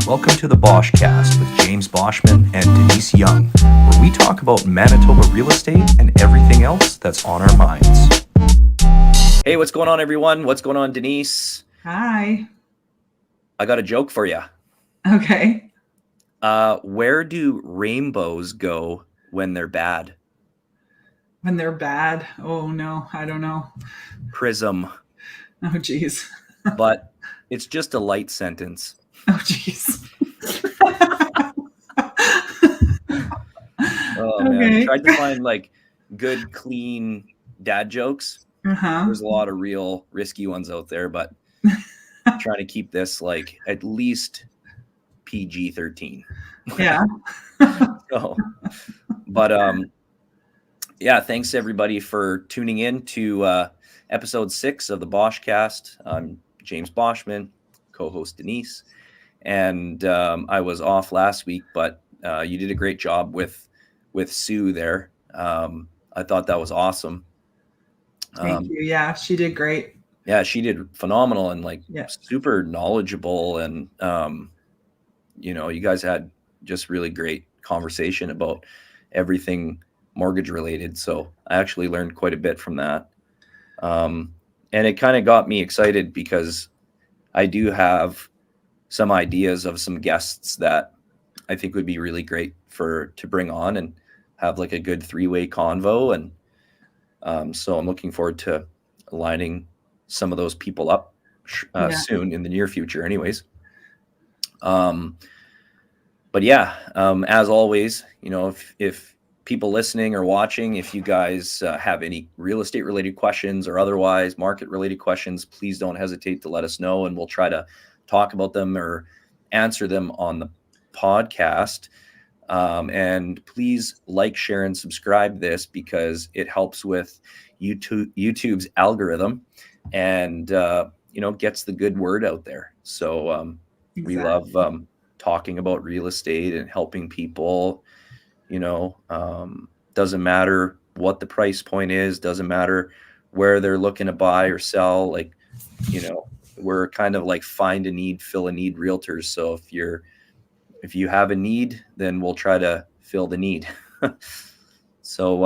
Welcome to the Boschcast with James Boschman and Denise Young, where we talk about Manitoba real estate and everything else that's on our minds. Hey, what's going on, everyone? What's going on, Denise? Hi. I got a joke for you. Okay. Where do rainbows go when they're bad? When they're bad? Oh, no, I don't know. Prism. Oh, geez. But it's just a light sentence. Oh, geez. Oh, man. I tried to find good, clean dad jokes. There's a lot of real risky ones out there, but I'm trying to keep this at least PG-13. Yeah. Yeah, thanks everybody for tuning in to episode 6 of the Boschcast. I'm James Boschman, co-host Denise, and I was off last week, but you did a great job with Sue there. I thought that was awesome. Thank you. Yeah, she did great. Yeah, she did phenomenal and super knowledgeable, and you guys had just really great conversation about everything mortgage related. So I actually learned quite a bit from that. And it kind of got me excited because I do have some ideas of some guests that I think would be really great to bring on and have a good 3-way convo. And so I'm looking forward to lining some of those people up soon in the near future anyways. But yeah, as always, if people listening or watching, if you guys have any real estate related questions or otherwise market related questions, please don't hesitate to let us know, and we'll try to talk about them or answer them on the podcast. And please like, share, and subscribe this because it helps with YouTube's algorithm and gets the good word out there. So we love talking about real estate and helping people. Doesn't matter what the price point is, doesn't matter where they're looking to buy or sell. We're kind of find a need, fill a need realtors. So if you have a need, then we'll try to fill the need. So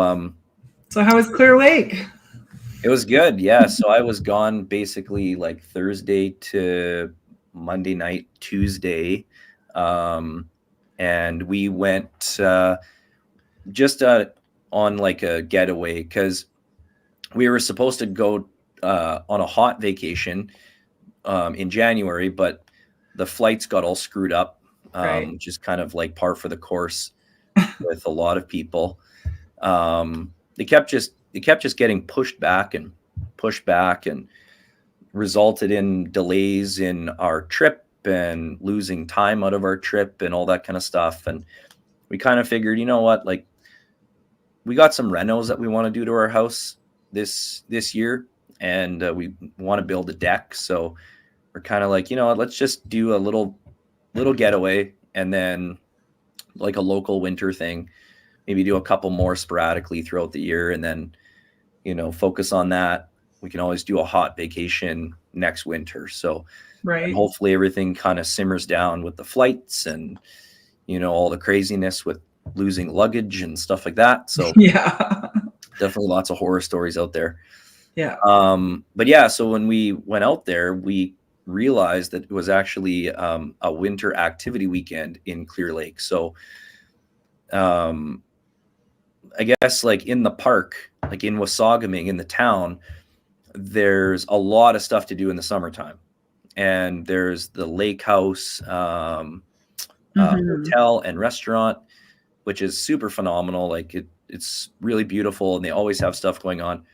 how was Clear Lake? It was good. Yeah. So I was gone basically Thursday to Monday night, Tuesday. And we went just on a getaway because we were supposed to go on a hot vacation in January, but the flights got all screwed up, which is kind of par for the course with a lot of people. They kept just getting pushed back and resulted in delays in our trip and losing time out of our trip and all that kind of stuff. And we kind of figured, you know what, we got some renos that we want to do to our house this year, and we want to build a deck. So we're kind of let's just do a little getaway, and then a local winter thing, maybe do a couple more sporadically throughout the year, and then focus on that. We can always do a hot vacation next winter. So hopefully everything kind of simmers down with the flights and all the craziness with losing luggage and stuff like that. So yeah, definitely lots of horror stories out there. Yeah. But yeah, so when we went out there, we realized that it was actually a winter activity weekend in Clear Lake. So I guess in the park, in Wasagaming, in the town, there's a lot of stuff to do in the summertime. And there's the lake house, hotel and restaurant, which is super phenomenal. It's really beautiful, and they always have stuff going on.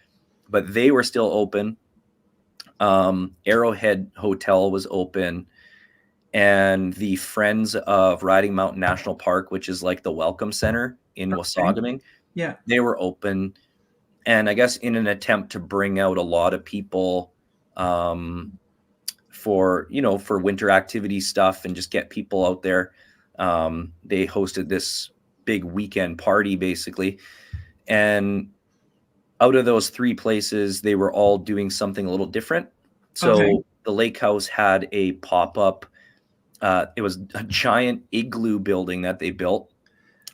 But they were still open. Arrowhead Hotel was open, and the Friends of Riding Mountain National Park, which is the welcome center in Wasagaming, they were open. And I guess in an attempt to bring out a lot of people for winter activity stuff and just get people out there, they hosted this big weekend party basically. And out of those 3 places, they were all doing something a little different. So the lake house had a pop-up it was a giant igloo building that they built,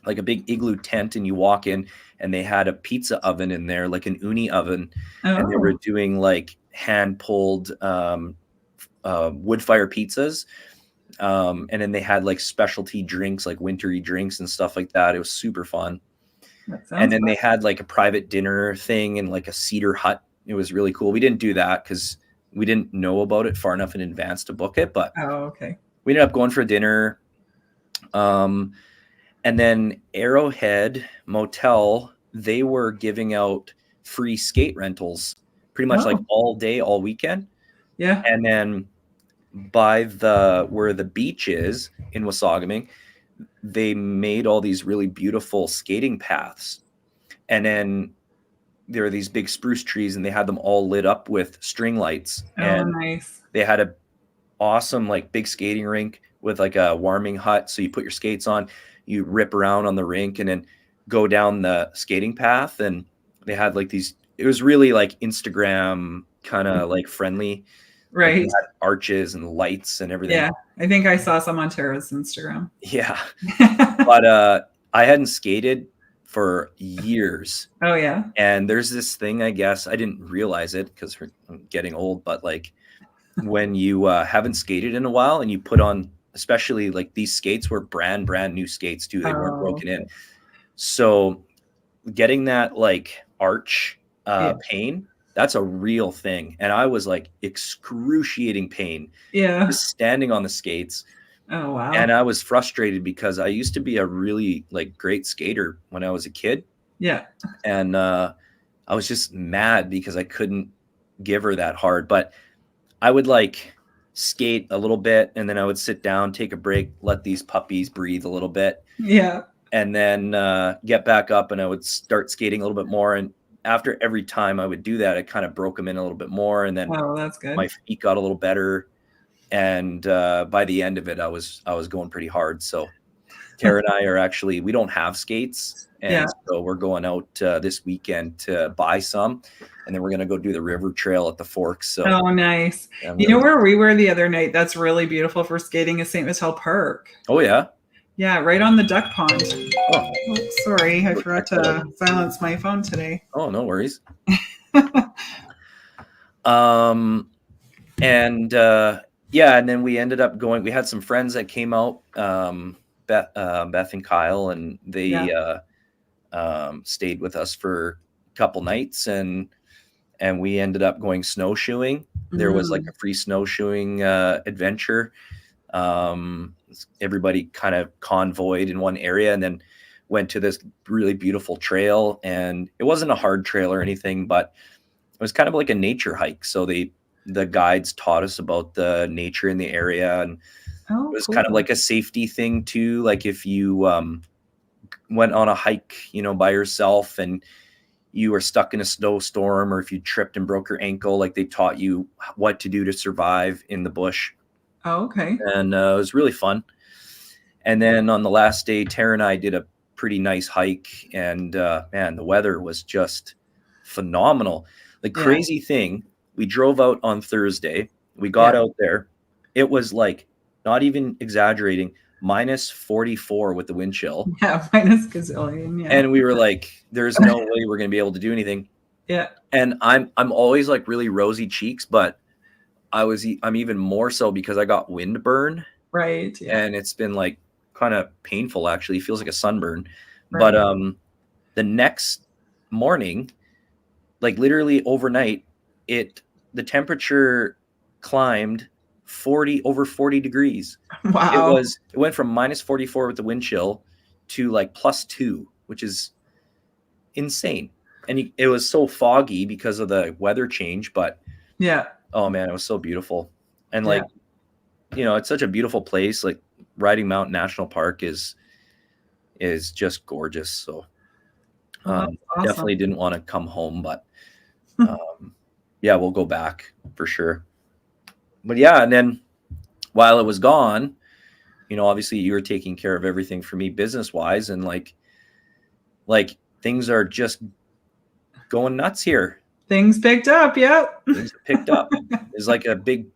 like a big igloo tent, and you walk in and they had a pizza oven in there, like an uni oven, and they were Oh, doing like hand pulled wood fire pizzas. And then they had like specialty drinks, like wintry drinks and stuff like that. It was super fun. that And sounds then fun. they had like a private dinner thing and like a cedar hut. It was really cool. We didn't do that because we didn't know about it far enough in advance to book it, but Oh, okay. we ended up going for dinner. And then Arrowhead Motel, they were giving out free skate rentals pretty much like Oh, all day, all weekend. yeah. And then by where the beach is in Wasagaming, they made all these really beautiful skating paths. And then there are these big spruce trees and they had them all lit up with string lights. Oh, And nice. they had a awesome like big skating rink with like a warming hut. So you put your skates on, you rip around on the rink and then go down the skating path. And they had like these, it was really like Instagram kind of like friendly. Like they Right. had arches and lights and everything. Yeah. I think I saw some on Tara's Instagram. Yeah. But I hadn't skated for years. Oh, yeah. And there's this thing, I guess, I didn't realize it because I'm getting old, but like when you haven't skated in a while and you put on, especially like these skates were brand new skates too. They weren't Oh, broken in. So getting that like arch yeah. pain, that's a real thing. And I was like excruciating pain Yeah. just standing on the skates. Oh, wow. And I was frustrated because I used to be a really like great skater when I was a kid. Yeah. And I was just mad because I couldn't give her that hard. But I would like skate a little bit and then I would sit down, take a break, let these puppies breathe a little bit, Yeah. and then get back up and I would start skating a little bit more. And after every time I would do that, I kind of broke them in a little bit more. And then Oh, that's good. my feet got a little better. And by the end of it, I was going pretty hard. So Tara and I are actually, we don't have skates. And Yeah. so we're going out this weekend to buy some. And then we're going to go do the river trail at the Forks. So Oh, nice. I'm You know really- where we were the other night? That's really beautiful for skating is St. Vital Park. Oh, yeah. Yeah, right on the duck pond. Oh, Oh, sorry, I forgot to silence my phone today. oh, no worries. And yeah, and then we ended up going, we had some friends that came out, Beth and Kyle, and they stayed with us for a couple nights, and we ended up going snowshoeing. There was like a free snowshoeing adventure. Everybody kind of convoyed in one area and then went to this really beautiful trail, and it wasn't a hard trail or anything, but it was kind of like a nature hike. So the guides taught us about the nature in the area, and Oh, it was cool. kind of like a safety thing too. Like if you went on a hike, you know, by yourself and you were stuck in a snowstorm, or if you tripped and broke your ankle, like they taught you what to do to survive in the bush. Oh, okay. And it was really fun. And then on the last day, Tara and I did a pretty nice hike, and man, the weather was just phenomenal. The Yeah. crazy thing, we drove out on Thursday. We got out there. It was like, not even exaggerating, minus 44 with the wind chill. Yeah, minus gazillion. Yeah. And we were like, there's no way we're going to be able to do anything. Yeah. And I'm always like really rosy cheeks, but I'm even more so because I got windburn, Right. Yeah. and it's been like kind of painful actually. It feels like a sunburn. Right. But the next morning, like literally overnight, the temperature climbed over 40 degrees. Wow. It went from minus 44 with the wind chill to like +2, which is insane. And it was so foggy because of the weather change, but Yeah. oh man, it was so beautiful. And like, you know, it's such a beautiful place. Like Riding Mountain National Park is just gorgeous. So Awesome. definitely didn't want to come home, but yeah, we'll go back for sure. But yeah, and then while it was gone, you know, obviously you were taking care of everything for me business wise, and like things are just going nuts here. Things picked up. Yeah. Things picked up. There's like a big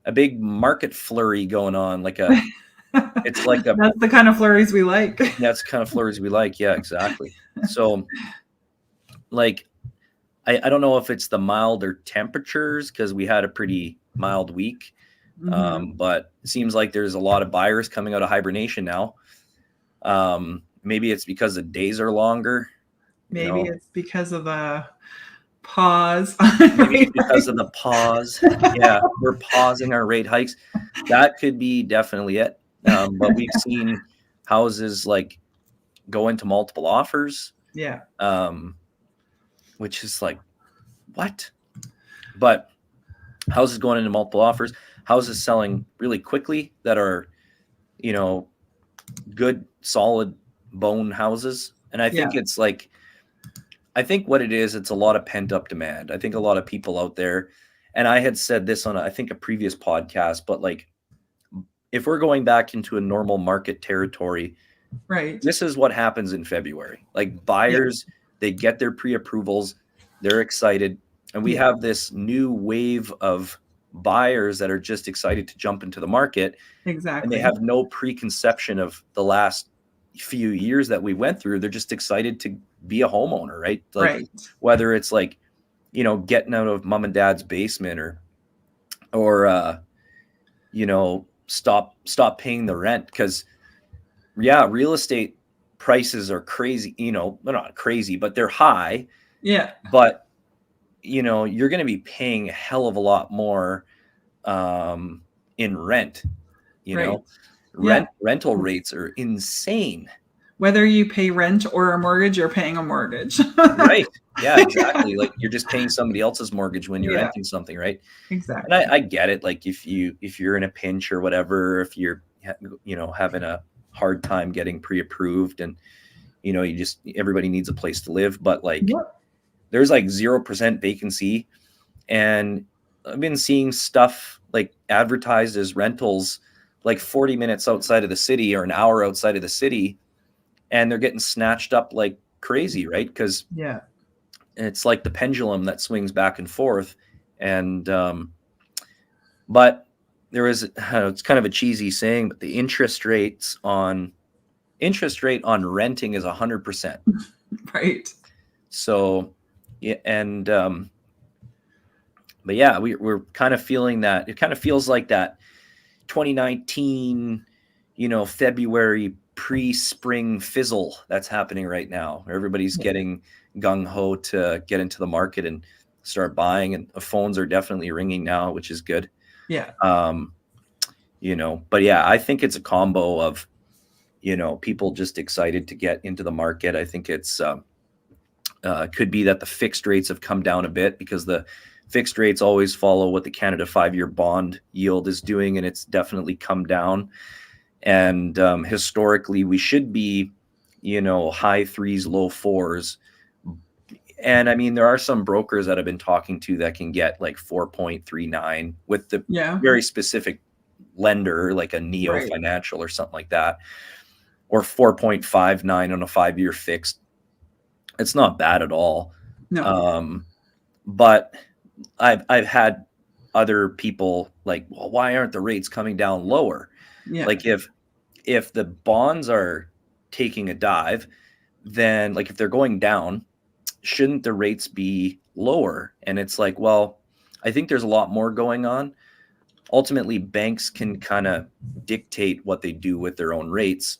a big market flurry going on, it's like a That's the kind of flurries we like. that's kind of flurries we like. Yeah, exactly. So like I don't know if it's the milder temperatures because we had a pretty mild week. But it seems like there's a lot of buyers coming out of hibernation now. Maybe it's because the days are longer. Maybe it's because of the pause. Maybe it's because of the pause. Yeah, we're pausing our rate hikes. That could be definitely it. But we've seen houses like go into multiple offers. Yeah. Which is like, what? But houses going into multiple offers, houses selling really quickly that are, good, solid bone houses. And I think it's like, I think what it is, it's a lot of pent up demand. I think a lot of people out there, and I had said this on, I think, a previous podcast, but like, if we're going back into a normal market territory, right, this is what happens in February. Like buyers, they get their pre-approvals, they're excited. And we have this new wave of buyers that are just excited to jump into the market. Exactly. And they have no preconception of the last few years that we went through. They're just excited to be a homeowner, right? Like whether it's like, getting out of mom and dad's basement or stop paying the rent. Because real estate prices are crazy, they're not crazy, but they're high. Yeah. But you're going to be paying a hell of a lot more in rent. Rental rates are insane. Whether you pay rent or a mortgage, you're paying a mortgage. Right. Yeah, exactly. Like you're just paying somebody else's mortgage when you're renting something, right? Exactly. And I get it. Like if you're in a pinch or whatever, if you're having a hard time getting pre-approved and everybody needs a place to live, but like there's like 0% vacancy, and I've been seeing stuff like advertised as rentals like 40 minutes outside of the city or an hour outside of the city, and they're getting snatched up like crazy, right? Because it's like the pendulum that swings back and forth. And but there is, it's kind of a cheesy saying, but the interest rate on renting is 100%. Right. So yeah, and but yeah, we're kind of feeling that. It kind of feels like that 2019, February pre-spring fizzle that's happening right now. Everybody's getting gung-ho to get into the market and start buying, and the phones are definitely ringing now, which is good. Yeah. But yeah, I think it's a combo of, people just excited to get into the market. I think it's could be that the fixed rates have come down a bit because the fixed rates always follow what the Canada 5-year bond yield is doing, and it's definitely come down. And historically, we should be, high 3s, low 4s. And I mean, there are some brokers that I've been talking to that can get like 4.39 with the very specific lender, like a Neo Financial or something like that, or 4.59 on a 5-year fixed. It's not bad at all. No. But I've had other people like, well, why aren't the rates coming down lower? Yeah. Like if the bonds are taking a dive, then like if they're going down, shouldn't the rates be lower? And it's like, well, I think there's a lot more going on. Ultimately, banks can kind of dictate what they do with their own rates.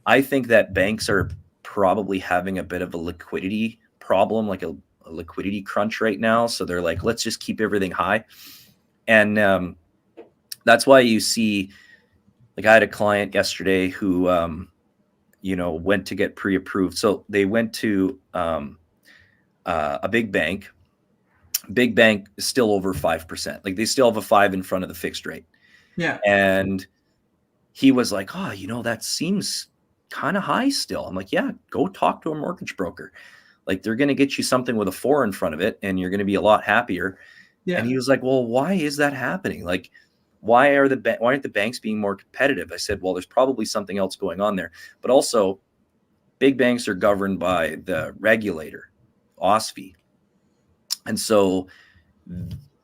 I think that banks are probably having a bit of a liquidity problem, like a liquidity crunch right now. So they're like, let's just keep everything high. And that's why you see, like I had a client yesterday who, went to get pre-approved. So they went to a big bank. Big bank is still over 5%. Like they still have a 5 in front of the fixed rate. Yeah. And he was like, oh, that seems kind of high still. I'm like, yeah, go talk to a mortgage broker. Like they're going to get you something with a 4 in front of it and you're going to be a lot happier. Yeah. And he was like, well, why is that happening? Like, why aren't the banks being more competitive? I said, well, there's probably something else going on there. But also, big banks are governed by the regulator, OSFI. And so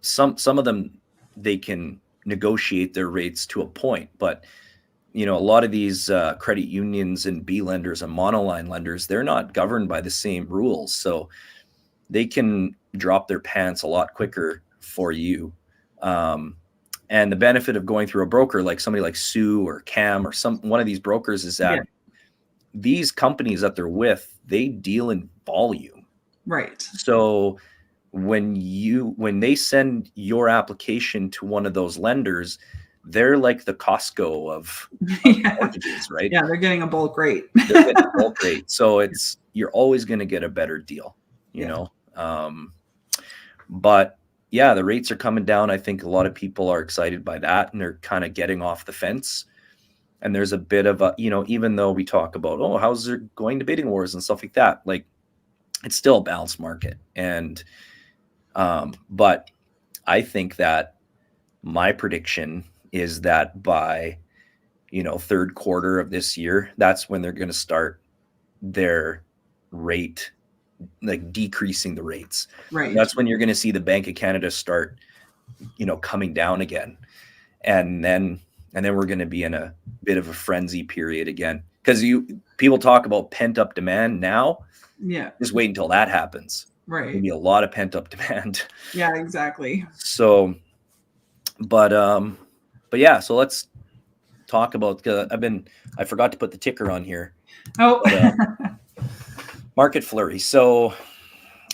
some of them, they can negotiate their rates to a point. But a lot of these credit unions and B lenders and monoline lenders, they're not governed by the same rules, so they can drop their pants a lot quicker for you. And the benefit of going through a broker like somebody like Sue or Cam or one of these brokers is that these companies that they're with, they deal in volume. Right. So when they send your application to one of those lenders, they're like the Costco of mortgages, right? Yeah, they're getting a bulk rate. They're getting a bulk rate. So you're always going to get a better deal, you know? But yeah, the rates are coming down. I think a lot of people are excited by that, and they're kind of getting off the fence. And there's a bit of a, even though we talk about, how's it going to bidding wars and stuff like that, like it's still a balanced market. And, but I think that my prediction is that by, third quarter of this year, that's when they're going to start their rate, like decreasing the rates. Right. That's when you're going to see the Bank of Canada start, coming down again. And then we're going to be in a bit of a frenzy period again. Because people talk about pent up demand now. Yeah. Just wait until that happens. Right. There'll be a lot of pent up demand. Yeah, exactly. So, but yeah, so let's talk about, I forgot to put the ticker on here. Oh, but, market flurry. So,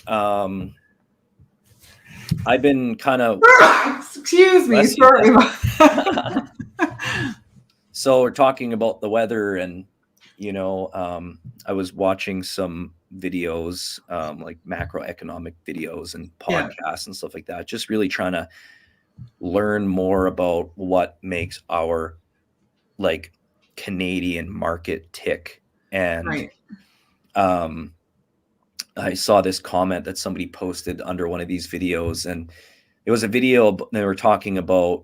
I've been kind of, excuse me, sorry. So we're talking about the weather, and I was watching some videos, like macroeconomic videos and podcasts and stuff like that, just really trying to learn more about what makes our like Canadian market tick. And I saw this comment that somebody posted under one of these videos, and it was a video they were talking about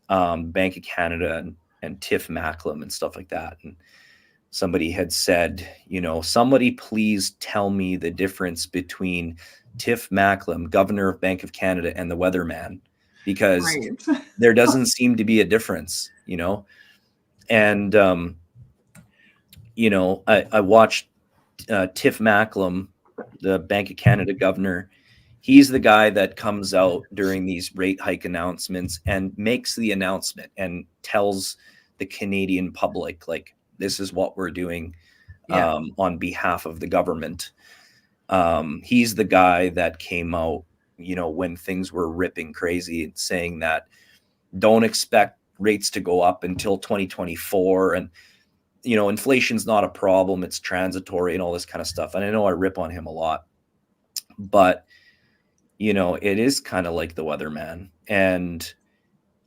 Bank of Canada and Tiff Macklem and stuff like that. And somebody had said, somebody please tell me the difference between Tiff Macklem, Governor of Bank of Canada, and the weatherman, because there doesn't seem to be a difference, And, I watched Tiff Macklem, the Bank of Canada governor. He's the guy that comes out during these rate hike announcements and makes the announcement and tells the Canadian public, like, this is what we're doing on behalf of the government. He's the guy that came out, when things were ripping crazy, and saying that don't expect rates to go up until 2024. And, inflation's not a problem. It's transitory and all this kind of stuff. And I know I rip on him a lot, but, it is kind of like the weatherman. And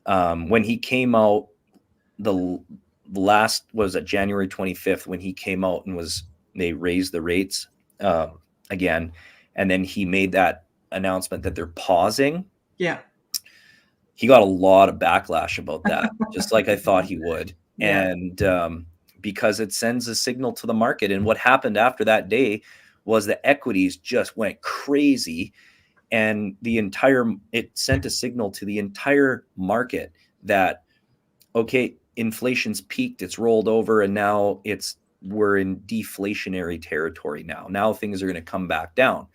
when he came out, the last was at January 25th, when he came out and they raised the rates again. And then he made that announcement that they're pausing. Yeah. He got a lot of backlash about that, just like I thought he would. And because it sends a signal to the market. And what happened after that day was the equities just went crazy. And it sent a signal to the entire market that, okay, inflation's peaked, it's rolled over, and now we're in deflationary territory now. Now things are going to come back down.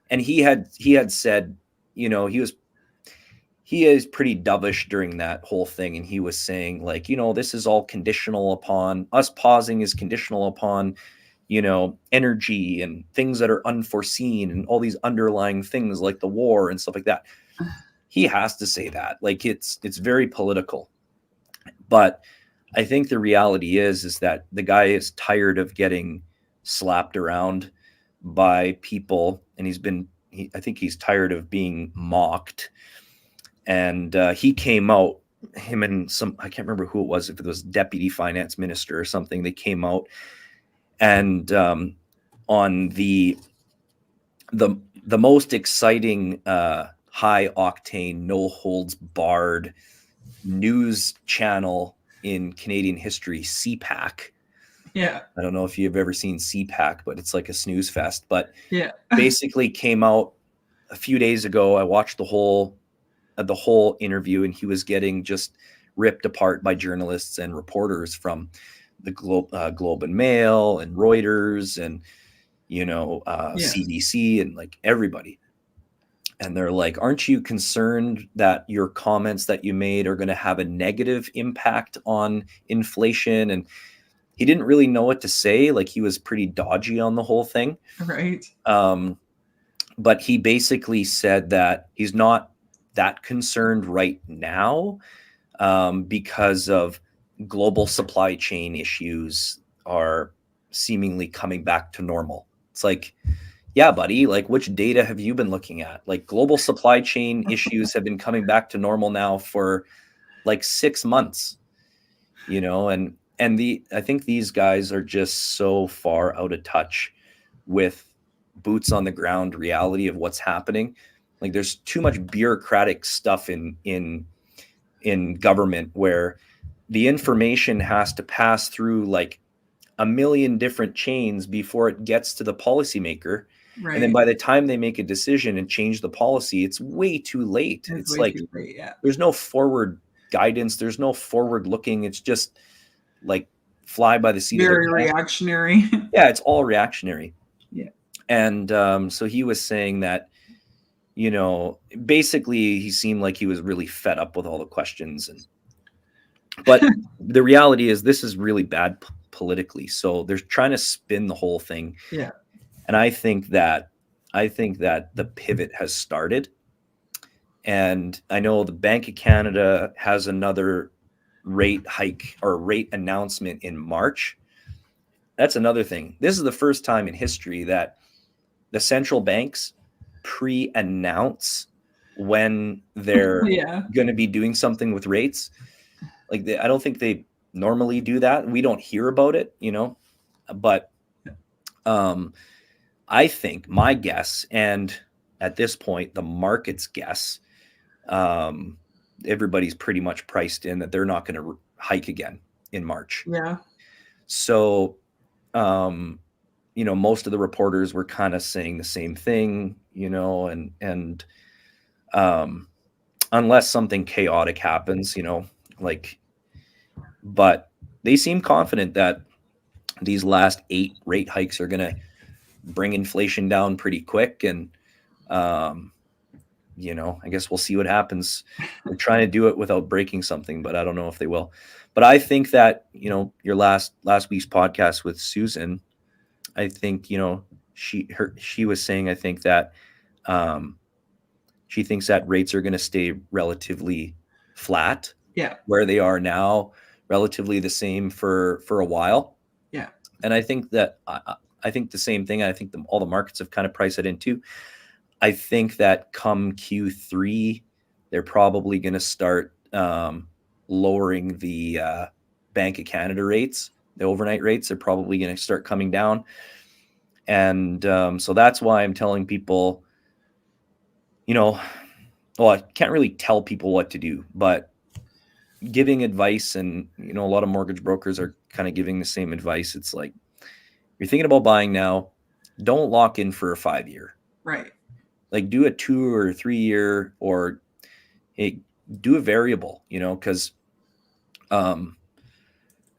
And he had said, he is pretty dovish during that whole thing. And he was saying, like, this is all conditional upon us pausing, is conditional upon, energy and things that are unforeseen and all these underlying things like the war and stuff like that. He has to say that, like, it's very political. But I think the reality is that the guy is tired of getting slapped around by people, and I think he's tired of being mocked. And he came out, him and I can't remember who it was, if it was deputy finance minister or something, they came out and on the most exciting high octane, no holds barred news channel in Canadian history, CPAC. Yeah. I don't know if you've ever seen CPAC, but it's like a snooze fest. But basically came out a few days ago. I watched the whole the whole interview, and he was getting just ripped apart by journalists and reporters from the Globe and Mail and Reuters and CBC and like everybody. And they're like, aren't you concerned that your comments that you made are going to have a negative impact on inflation? And he didn't really know what to say. Like, he was pretty dodgy on the whole thing. Right. But he basically said that he's not that concerned right now because of global supply chain issues are seemingly coming back to normal. It's like, yeah, buddy, like, which data have you been looking at? Like, global supply chain issues have been coming back to normal now for like 6 months, and I think these guys are just so far out of touch with boots on the ground reality of what's happening. Like, there's too much bureaucratic stuff in government where the information has to pass through like a million different chains before it gets to the policymaker. Right. And then by the time they make a decision and change the policy, it's way too late. It's way like, too late, yeah. There's no forward guidance. There's no forward looking. It's just like fly by the seat. Very reactionary. Yeah, it's all reactionary. Yeah. And so he was saying that, basically he seemed like he was really fed up with all the questions. But the reality is this is really bad politically. So they're trying to spin the whole thing. Yeah. And I think that the pivot has started. And I know the Bank of Canada has another rate hike or rate announcement in March. That's another thing. This is the first time in history that the central banks pre-announce when they're going to be doing something with rates. Like, I don't think they normally do that. We don't hear about it, but I think my guess, and at this point, the market's guess, everybody's pretty much priced in that they're not going to hike again in March. Yeah. So, most of the reporters were kind of saying the same thing, and unless something chaotic happens, but they seem confident that these last 8 rate hikes are going to bring inflation down pretty quick. And, I guess we'll see what happens. They're trying to do it without breaking something, but I don't know if they will. But I think that, your last week's podcast with Susan, I think, she was saying, I think that she thinks that rates are going to stay relatively flat. Yeah. Where they are now, relatively the same for a while. Yeah. And I think that I think the same thing. I think all the markets have kind of priced it in too. I think that come Q3, they're probably going to start lowering the Bank of Canada rates. The overnight rates are probably going to start coming down. And so that's why I'm telling people, I can't really tell people what to do, but giving advice, and, a lot of mortgage brokers are kind of giving the same advice. It's like, you're thinking about buying now, don't lock in for a 5-year. Right. Like, do a 2 or 3 year, or do a variable, because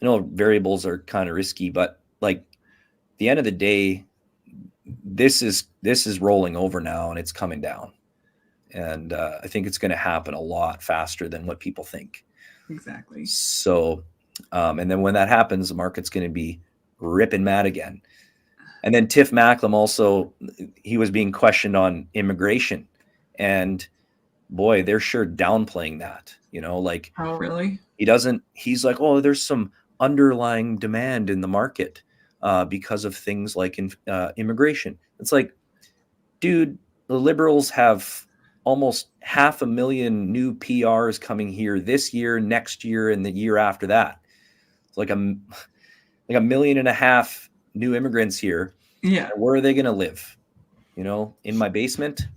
variables are kind of risky, but like, the end of the day, this is rolling over now and it's coming down. And I think it's going to happen a lot faster than what people think. Exactly. So, and then when that happens, the market's going to be ripping mad again. And then Tiff Macklem also, he was being questioned on immigration, and boy, they're sure downplaying that, like, oh, really? He's like, oh, there's some underlying demand in the market because of things like immigration. It's like, dude, the Liberals have almost 500,000 new PRs coming here this year, next year, and the year after that. It's like 1.5 million new immigrants here. Yeah. Where are they going to live? In my basement?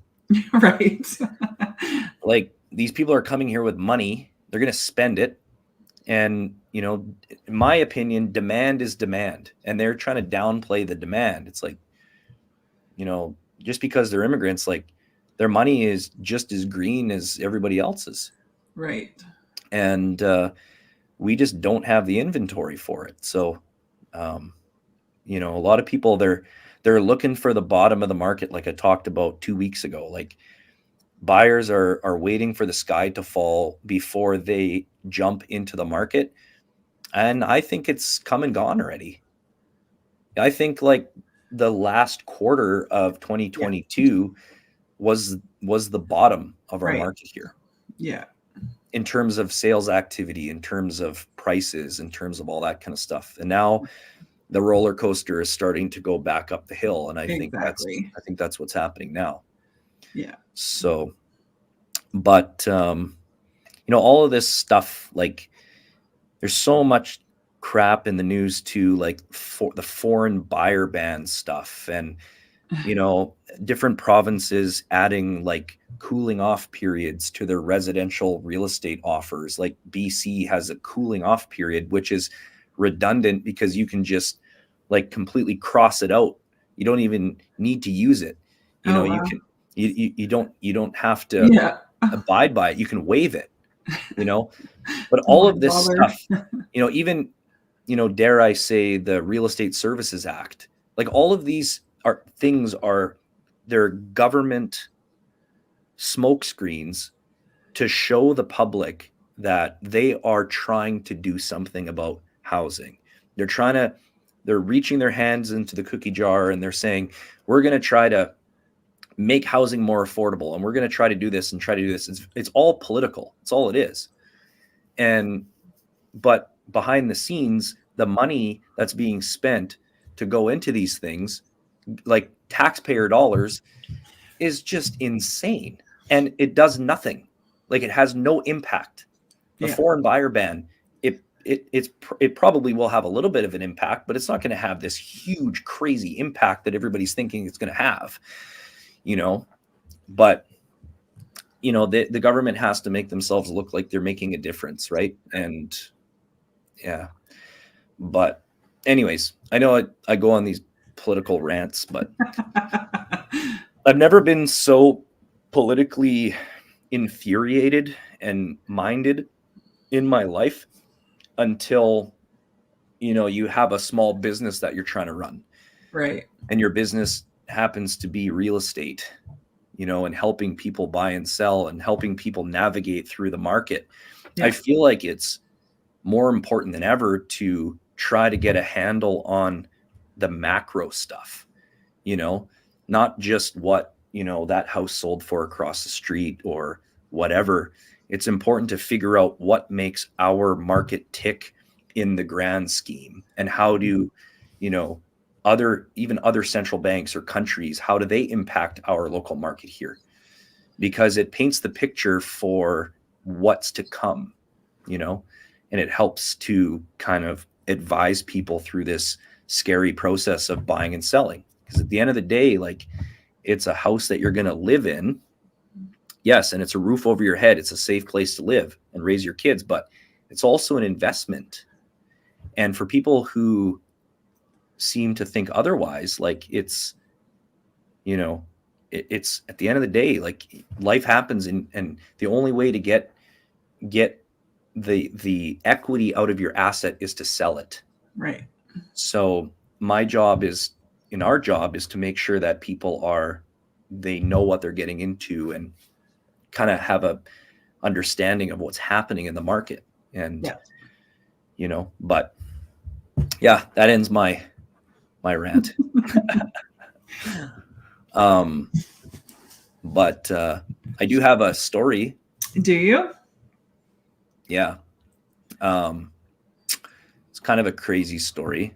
Right. Like, these people are coming here with money. They're going to spend it. And, in my opinion, demand is demand. And they're trying to downplay the demand. It's like, just because they're immigrants, like, their money is just as green as everybody else's. Right. And we just don't have the inventory for it. So, you know, a lot of people, they're looking for the bottom of the market, like I talked about 2 weeks ago. Like, buyers are waiting for the sky to fall before they jump into the market. And I think it's come and gone already. I think like the last quarter of Yeah. 2022 was the bottom of our Right. market here Yeah. in terms of sales activity, in terms of prices, in terms of all that kind of stuff. And now the roller coaster is starting to go back up the hill, and I think Exactly. that's what's happening now. Yeah. So, but you know, all of this stuff, like, there's so much crap in the news too, like for the foreign buyer ban stuff, and you know, different provinces adding like cooling off periods to their residential real estate offers. Like BC has a cooling off period, which is redundant because you can just like completely cross it out. You don't even need to use it. You know, Oh, you wow. can you don't have to Yeah. abide by it. You can waive it, you know. But Don't all want of to this bother. stuff, you know, even, you know, dare I say, the Real Estate Services Act, like all of these are things are they're government smokescreens to show the public that they are trying to do something about housing. They're trying to they're reaching their hands into the cookie jar and they're saying, we're going to try to make housing more affordable, and we're going to try to do this and try to do this. It's all political. It's all it is. And but behind the scenes, the money that's being spent to go into these things, like taxpayer dollars, is just insane. And it does nothing. Like, it has no impact. The Yeah. foreign buyer ban, it probably will have a little bit of an impact, but it's not going to have this huge, crazy impact that everybody's thinking it's going to have, you know. But you know, the government has to make themselves look like they're making a difference, right? And yeah. But anyways, I know I go on these political rants, but I've never been so politically infuriated and minded in my life until, you know, you have a small business that you're trying to run, Right. and your business happens to be real estate, you know, and helping people buy and sell and helping people navigate through the market. Yeah. I feel like it's more important than ever to try to get a handle on the macro stuff, you know, not just what, you know, that house sold for across the street or whatever. It's important to figure out what makes our market tick in the grand scheme, and how do, you know, other central banks or countries, how do they impact our local market here? Because it paints the picture for what's to come, you know, and it helps to kind of advise people through this scary process of buying and selling. Because at the end of the day, like, it's a house that you're going to live in. Yes. And it's a roof over your head. It's a safe place to live and raise your kids, but it's also an investment. And for people who seem to think otherwise, like, it's, you know, it's at the end of the day, like, life happens, and the only way to get the equity out of your asset is to sell it. Right. So our job is to make sure that they know what they're getting into and kind of have a understanding of what's happening in the market. And Yeah. you know, but yeah, that ends my rant. But I do have a story. Do you? Yeah. It's kind of a crazy story.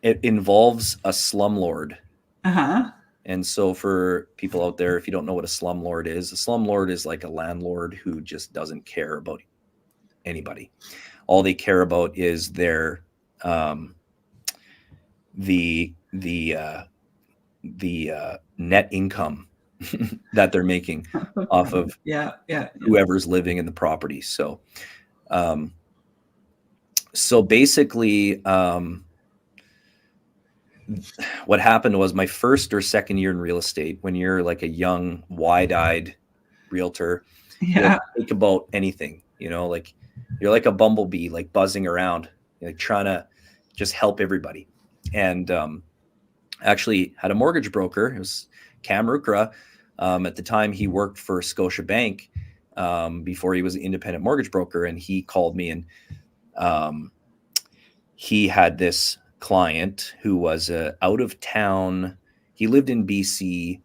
It involves a slumlord. Uh-huh. And so, for people out there, if you don't know what a slumlord is like a landlord who just doesn't care about anybody. All they care about is their the net income that they're making off of Yeah. whoever's living in the property. So basically, what happened was my first or second year in real estate, when you're like a young, wide-eyed realtor, you'll Yeah. think about anything, like you're like a bumblebee, like buzzing around, like trying to just help everybody. And actually had a mortgage broker. It was Cam Rukra. At the time, he worked for Scotiabank before he was an independent mortgage broker. And he called me, and he had this client who was out of town. He lived in BC.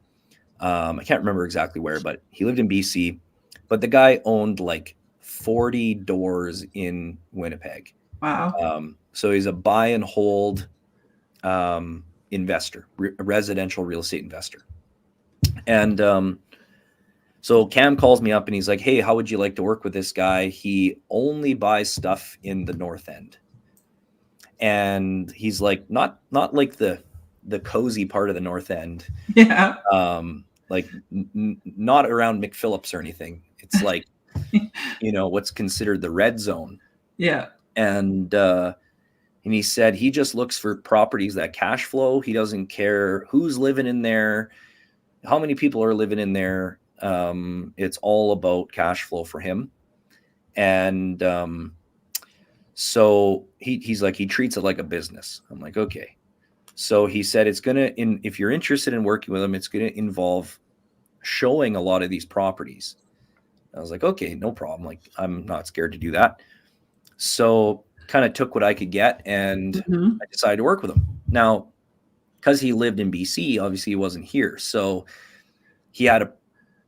I can't remember exactly where, but he lived in BC. But the guy owned like 40 doors in Winnipeg. Wow. So he's a buy and hold investor, a residential real estate investor. And so Cam calls me up and he's like, "Hey, how would you like to work with this guy? He only buys stuff in the North End." And he's like, not like the cozy part of the North End. Yeah. Like not around McPhillips or anything. It's like, what's considered the red zone. Yeah. And he said he just looks for properties that cash flow. He doesn't care who's living in there, how many people are living in there. It's all about cash flow for him. And so he's like, he treats it like a business. I'm like, okay. So he said if you're interested in working with him, it's going to involve showing a lot of these properties. I was like, okay, no problem. Like, I'm not scared to do that. So kind of took what I could get, and I decided to work with him. Now, because he lived in BC, obviously he wasn't here. So he had a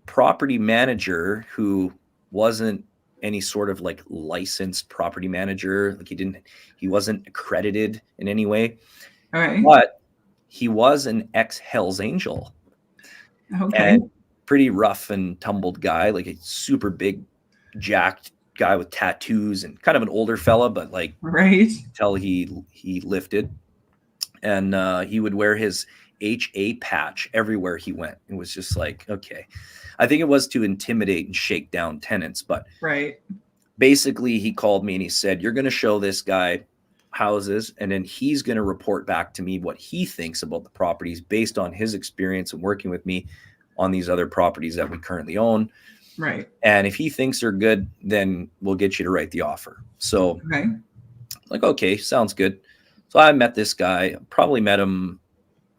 property manager who wasn't any sort of like licensed property manager. Like he wasn't accredited in any way. All right. But he was an ex-Hells Angel. Okay. And pretty rough and tumbled guy, like a super big, jacked guy with tattoos, and kind of an older fella, but like right. Tell he lifted. And he would wear his HA patch everywhere he went. It was just like, okay. I think it was to intimidate and shake down tenants. But right. Basically, he called me and he said, "You're going to show this guy houses, and then he's going to report back to me what he thinks about the properties based on his experience and working with me on these other properties that we currently own. Right. And if he thinks they're good, then we'll get you to write the offer." So like, okay, sounds good. So I met this guy, probably met him,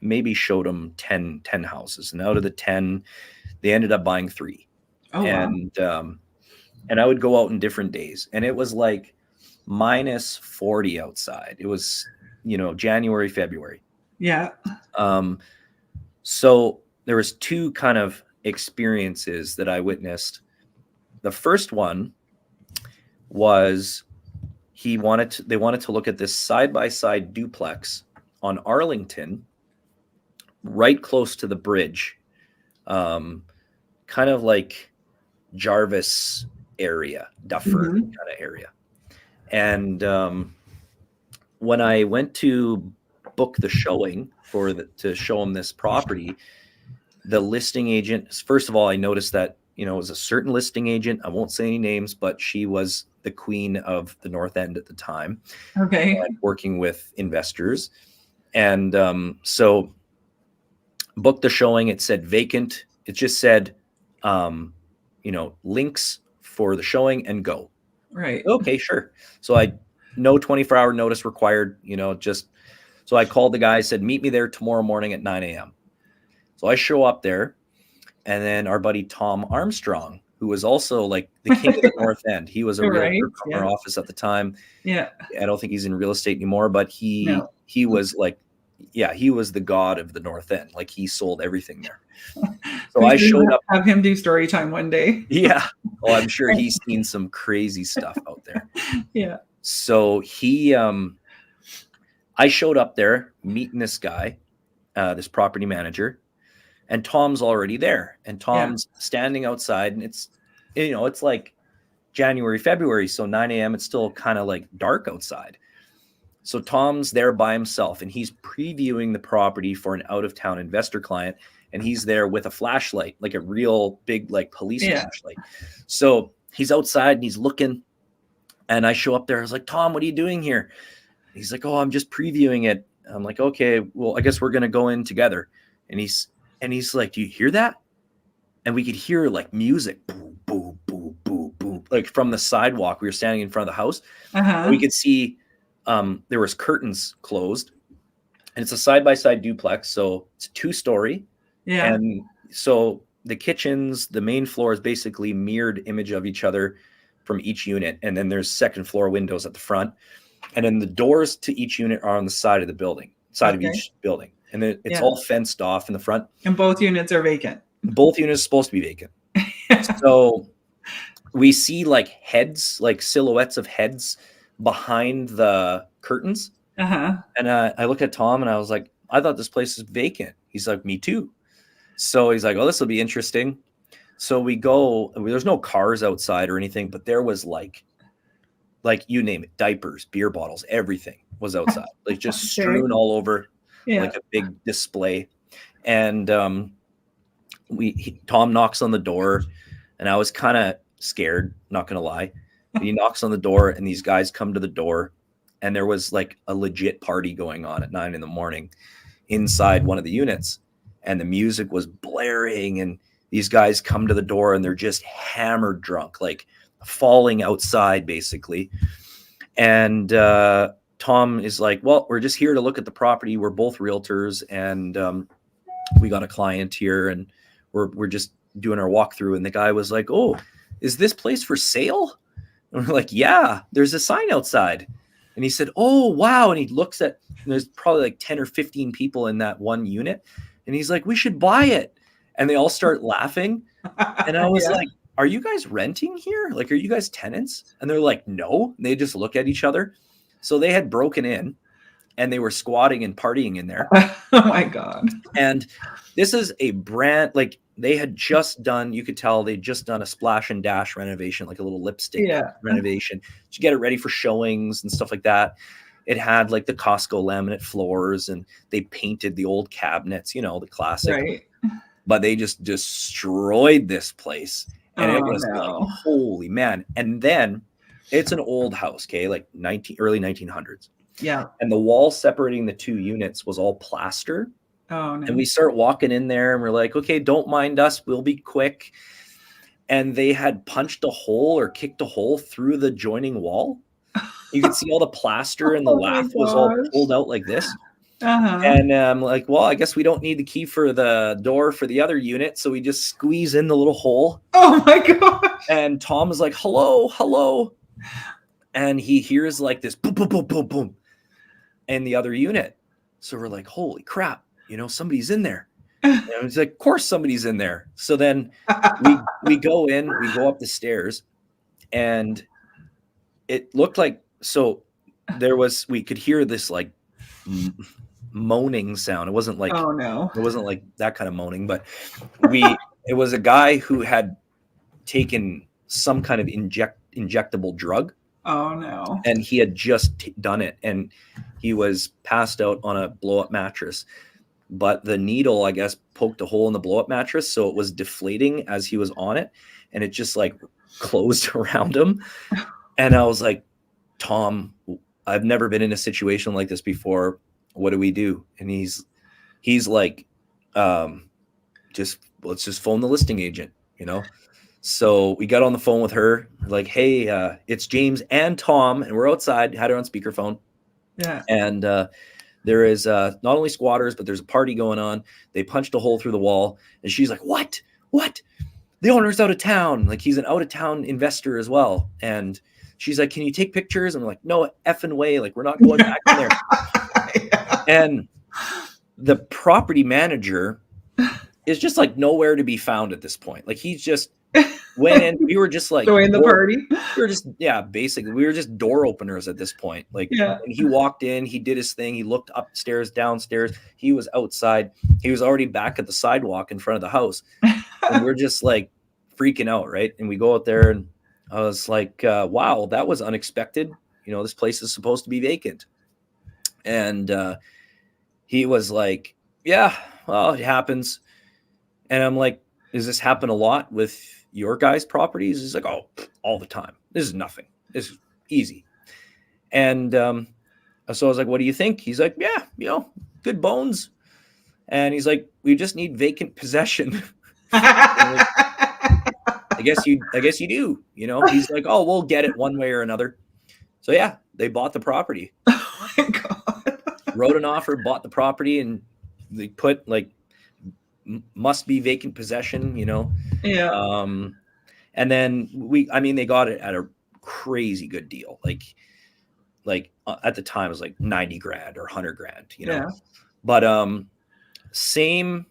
maybe showed him 10 houses. And out of the 10, they ended up buying 3. Oh, and, and I would go out in different days, and it was like minus 40 outside. It was, January, February. Yeah. So there was 2 kind of experiences that I witnessed. The first one was they wanted to look at this side-by-side duplex on Arlington, right close to the bridge, kind of like Jarvis area, Duffer kind of area. And when I went to book the showing to show him this property, the listing agent, first of all, I noticed that, it was a certain listing agent. I won't say any names, but she was the queen of the North End at the time. Okay. Working with investors. And so booked the showing. It said vacant. It just said, links for the showing and go. Right. Okay, sure. So no 24-hour notice required, so I called the guy, said, "Meet me there tomorrow morning at 9 a.m. So I show up there, and then our buddy Tom Armstrong, who was also like the king of the North End. He was a realtor from our office at the time. Yeah. I don't think he's in real estate anymore, but he was like, he was the god of the North End. Like, he sold everything there. So I showed up. Have him do story time one day. Yeah. Oh, I'm sure he's seen some crazy stuff out there. Yeah. So I showed up there meeting this guy, this property manager, and Tom's already there. And Tom's standing outside, and it's like January, February. So 9 a.m., it's still kind of like dark outside. So Tom's there by himself, and he's previewing the property for an out-of-town investor client. And he's there with a flashlight, like a real big, like, police flashlight. So he's outside and he's looking. And I show up there. I was like, "Tom, what are you doing here?" He's like, "Oh, I'm just previewing it." I'm like, okay, well, I guess we're going to go in together. And he's like, do you hear that? And we could hear like music, boom, boom, boom, boom, boom, like from the sidewalk. We were standing in front of the house. We could see there was curtains closed, and it's a side-by-side duplex. So it's a 2-story. Yeah. And so the kitchens, the main floor is basically mirrored image of each other from each unit. And then there's second floor windows at the front. And then the doors to each unit are on the side of the building, side of each building. And then it's all fenced off in the front. And both units are vacant. Both units are supposed to be vacant. So we see like heads, like silhouettes of heads behind the curtains. And I look at Tom and I was like, I thought this place is vacant. He's like, me too. So he's like, oh, this will be interesting. So we go, there's no cars outside or anything, but there was like you name it, diapers, beer bottles, everything was outside, like just strewn all over, like a big display. And Tom knocks on the door, and I was kind of scared, not gonna lie. He knocks on the door, and these guys come to the door, and there was like a legit party going on at 9 a.m. inside one of the units, and the music was blaring, and these guys come to the door, and they're just hammered drunk, like falling outside basically. And Tom is like, well, we're just here to look at the property. We're both realtors, and we got a client here, and we're just doing our walkthrough. And the guy was like, oh, is this place for sale? And we're like, yeah, there's a sign outside. And he said, oh, wow. And he looks at, there's probably like 10 or 15 people in that one unit. And he's like, we should buy it. And they all start laughing. And I was like, are you guys renting here? Like, are you guys tenants? And they're like, no. And they just look at each other. So they had broken in, and they were squatting and partying in there. Oh my God. And this is a brand, like they had just done, you could tell they'd just done a splash and dash renovation, like a little lipstick renovation to get it ready for showings and stuff like that. It had like the Costco laminate floors, and they painted the old cabinets, you know, the classic. Right. But they just destroyed this place. And it was like, holy man. And then it's an old house, okay, like early 1900s. Yeah. And the wall separating the two units was all plaster. Oh, no. And we start walking in there, and we're like, okay, don't mind us. We'll be quick. And they had punched a hole or kicked a hole through the joining wall. You could see all the plaster, and the lath was all pulled out like this. And I'm like, well, I guess we don't need the key for the door for the other unit. So we just squeeze in the little hole. Oh my gosh. And Tom is like, hello, hello. And he hears like this boom, boom, boom, boom, boom in the other unit. So we're like, holy crap, you know, somebody's in there. And it's like, of course somebody's in there. So then we go in, we go up the stairs, and it looked like, so we could hear this like moaning sound. It wasn't like, it wasn't like that kind of moaning, but it was a guy who had taken some kind of injectable drug. Oh no. And he had just done it, and he was passed out on a blow-up mattress. But the needle, I guess, poked a hole in the blow-up mattress, so it was deflating as he was on it, and it just like closed around him. And I was like, Tom, I've never been in a situation like this before. What do we do? And he's like, let's just phone the listing agent, you know? So we got on the phone with her, like, hey, it's James and Tom, and we're outside, had her on speakerphone. Yeah. And there is not only squatters, but there's a party going on. They punched a hole through the wall, and she's like, what? The owner's out of town. Like, he's an out-of-town investor as well. And she's like, can you take pictures? And I'm like, no effing way. Like, we're not going back in there. Yeah. And the property manager is just like nowhere to be found at this point. Like, he's just went in. We were just like join the party. We were just, basically we were just door openers at this point. Like, and he walked in, he did his thing. He looked upstairs, downstairs. He was outside. He was already back at the sidewalk in front of the house. And we're just like freaking out. Right. And we go out there, and I was like, wow, that was unexpected. You know, this place is supposed to be vacant. And he was like, yeah, well, it happens. And I'm like, does this happen a lot with your guys' properties? He's like, oh, all the time. This is nothing. This is easy. And so I was like, what do you think? He's like, yeah, good bones. And he's like, we just need vacant possession. Like, I guess you do, He's like, oh, we'll get it one way or another. So yeah, they bought the property. Oh my God. Wrote an offer, bought the property, and they put like must be vacant possession, Yeah. And then they got it at a crazy good deal. Like at the time it was like 90 grand or 100 grand, Yeah. But same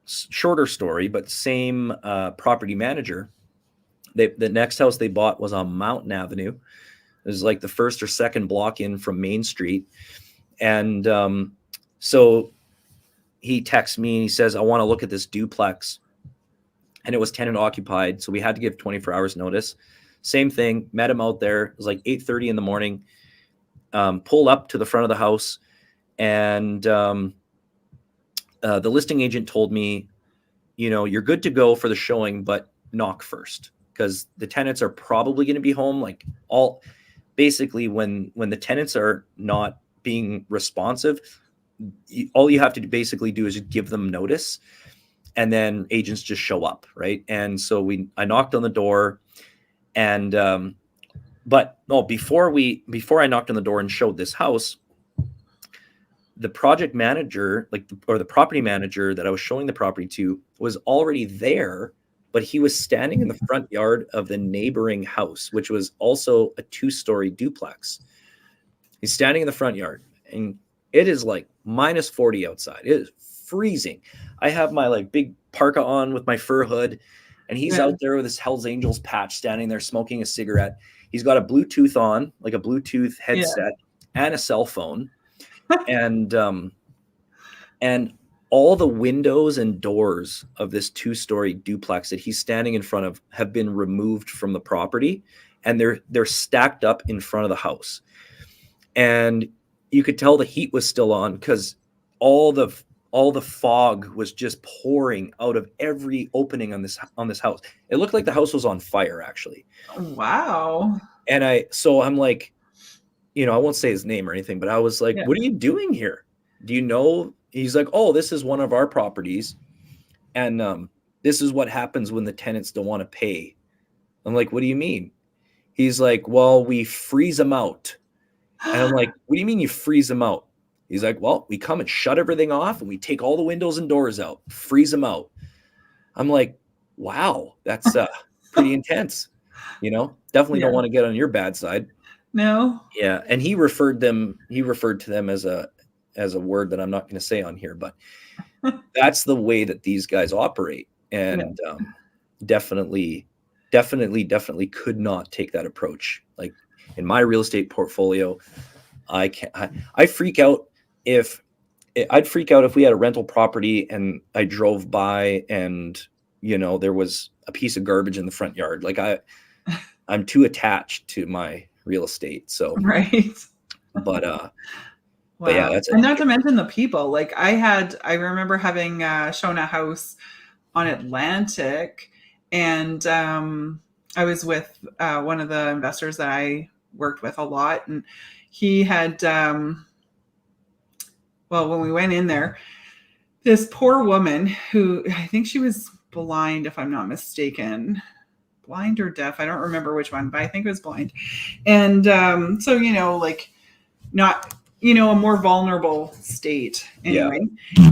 shorter story, but same property manager. The next house they bought was on Mountain Avenue. It was like the first or second block in from Main Street. And so he texts me and he says, I want to look at this duplex. And it was tenant occupied. So we had to give 24 hours notice. Same thing, met him out there. It was like 8:30 in the morning. Pulled up to the front of the house. And the listing agent told me, you're good to go for the showing, but knock first. Because the tenants are probably going to be home. Like basically when the tenants are not being responsive, all you have to basically do is give them notice, and then agents just show up, right? And so I knocked on the door, and before I knocked on the door and showed this house, the project manager, the property manager that I was showing the property to, was already there, but he was standing in the front yard of the neighboring house, which was also a 2-story duplex. He's standing in the front yard, and it is like minus 40 outside. It is freezing. I have my like big parka on with my fur hood, and he's out there with his Hell's Angels patch, standing there smoking a cigarette. He's got a Bluetooth on, like a Bluetooth headset, and a cell phone. And all the windows and doors of this 2-story duplex that he's standing in front of have been removed from the property, and they're stacked up in front of the house. And you could tell the heat was still on because all the fog was just pouring out of every opening on this house. It looked like the house was on fire, actually. Wow. And I'm like, I won't say his name or anything, but I was like, what are you doing here? Do you know? He's like, oh, this is one of our properties. And this is what happens when the tenants don't want to pay. I'm like, what do you mean? He's like, well, we freeze them out. And I'm like, what do you mean you freeze them out? He's like, well, we come and shut everything off, and we take all the windows and doors out, freeze them out. I'm like, wow, that's pretty intense. Definitely don't want to get on your bad side. No. Yeah. And he referred to them as a word that I'm not going to say on here, but that's the way that these guys operate. And definitely could not take that approach. Like in my real estate portfolio, I'd freak out if we had a rental property and I drove by and, there was a piece of garbage in the front yard. Like I'm too attached to my real estate. So, right. But, wow. But yeah, that's and not to mention the people. Like I remember having shown a house on Atlantic, and I was with one of the investors that I worked with a lot, and he had when we went in there, this poor woman who, I think she was blind, if I'm not mistaken, blind or deaf, I don't remember which one, but I think it was blind. And so like not a more vulnerable state anyway.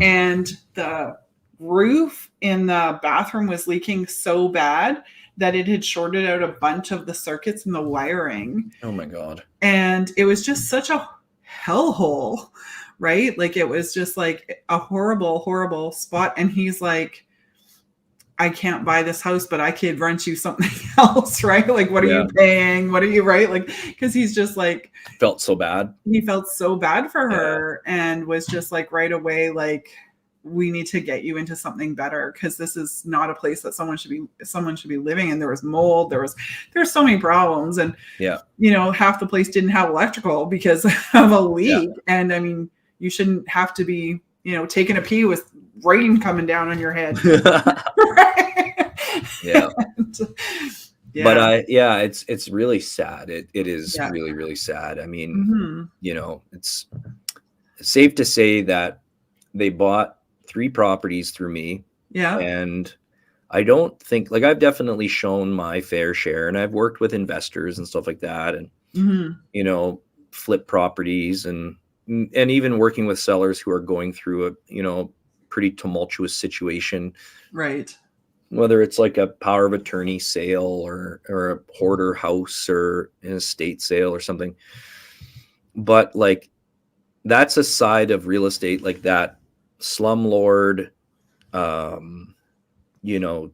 And the roof in the bathroom was leaking so bad that it had shorted out a bunch of the circuits and the wiring. Oh my God. And it was just such a hellhole, right? Like it was just like a horrible, horrible spot. And he's like, I can't buy this house, but I could rent you something else, right? Like, what are you paying? What are you, right? Like, because he's just like, felt so bad. He felt so bad for her and was just like right away, like, we need to get you into something better, because this is not a place that someone should be living in. There was mold. There's so many problems. And, half the place didn't have electrical because of a leak. Yeah. And I mean, you shouldn't have to be, taking a pee with rain coming down on your head. Yeah. But it's really sad. It is really, really sad. I mean, safe to say that they bought 3 properties through me. Yeah. And I don't think, like, I've definitely shown my fair share, and I've worked with investors and stuff like that, and flip properties, and even working with sellers who are going through a pretty tumultuous situation, Right. whether it's like a power of attorney sale or a hoarder house or an estate sale or something. But like, that's a side of real estate, like that slumlord, you know,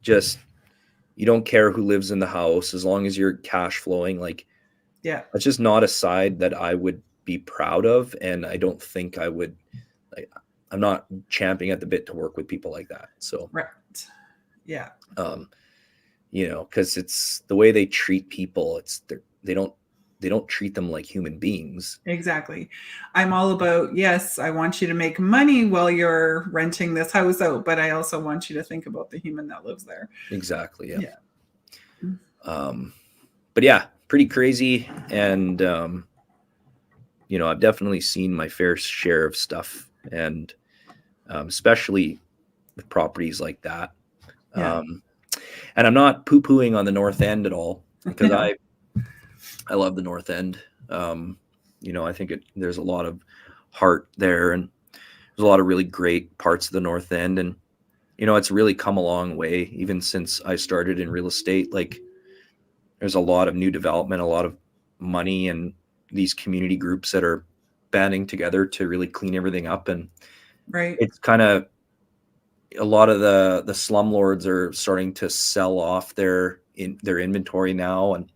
just, you don't care who lives in the house as long as you're cash flowing. Like, Yeah. that's just not a side that I would be proud of. And I don't think I would, like, I'm not champing at the bit to work with people like that. So, Right. Yeah. because it's the way they treat people. They don't treat them like human beings. Exactly. I'm all about, yes, I want you to make money while you're renting this house out, but I also want you to think about the human that lives there. Exactly. Yeah. Yeah. But yeah, pretty crazy. And, I've definitely seen my fair share of stuff, and especially with properties like that. Yeah. And I'm not poo-pooing on the North End at all, because No. I love the North End. I think there's a lot of heart there, and there's a lot of really great parts of the North End. And, it's really come a long way, even since I started in real estate. Like, there's a lot of new development, a lot of money, and these community groups that are banding together to really clean everything up. And Right. it's kind of, a lot of the slumlords are starting to sell off their inventory now, and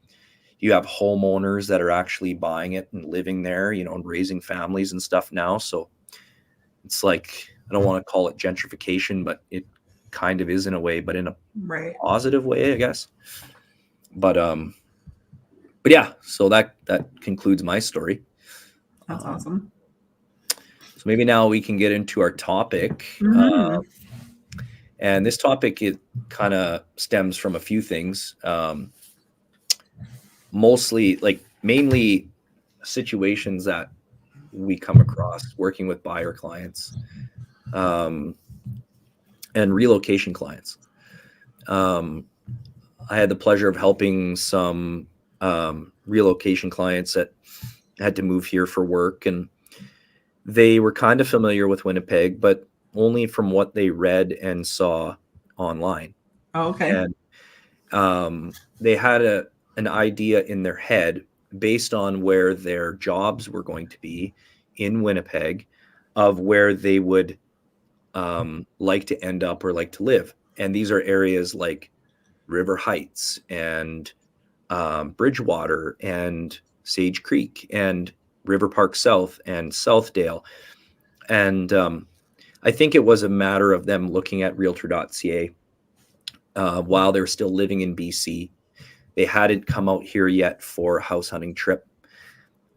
you have homeowners that are actually buying it and living there, and raising families and stuff now. So it's like, I don't want to call it gentrification, but it kind of is in a way, but in a positive way, I guess. But yeah, so that concludes my story. That's awesome. So maybe now we can get into our topic. And this topic, it kind of stems from a few things. Mainly situations that we come across working with buyer clients, and relocation clients. I had the pleasure of helping some relocation clients that had to move here for work, and they were kind of familiar with Winnipeg, but only from what they read and saw online. Oh, okay. And they had an idea in their head based on where their jobs were going to be in Winnipeg, of where they would like to end up or like to live. And these are areas like River Heights and Bridgewater and Sage Creek and River Park South and Southdale. And I think it was a matter of them looking at realtor.ca while they're still living in BC. They hadn't come out here yet for a house hunting trip,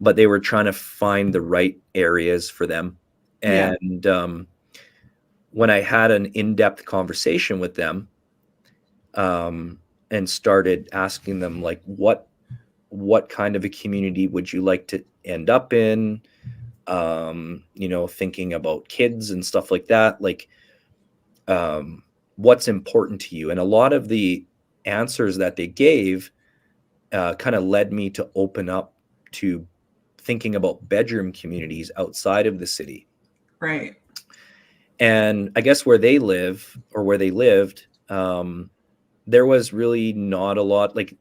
but they were trying to find the right areas for them. And when I had an in-depth conversation with them, and started asking them, like, what kind of a community would you like to end up in? Thinking about kids and stuff like that, like, what's important to you? And a lot of the answers that they gave kind of led me to open up to thinking about bedroom communities outside of the city. Right. And I guess where they live, or where they lived, there was really not a lot, like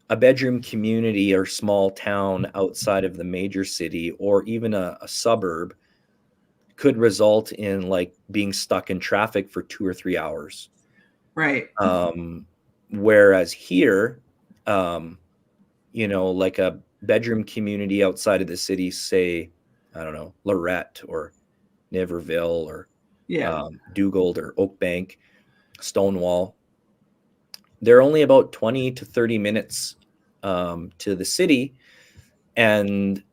a bedroom community or small town outside of the major city, or even a suburb, could result in like being stuck in traffic for 2 or 3 hours. Right. Whereas here, like a bedroom community outside of the city, say, I don't know, Lorette or Niverville or Dugald or Oakbank, Stonewall, they're only about 20 to 30 minutes to the city, and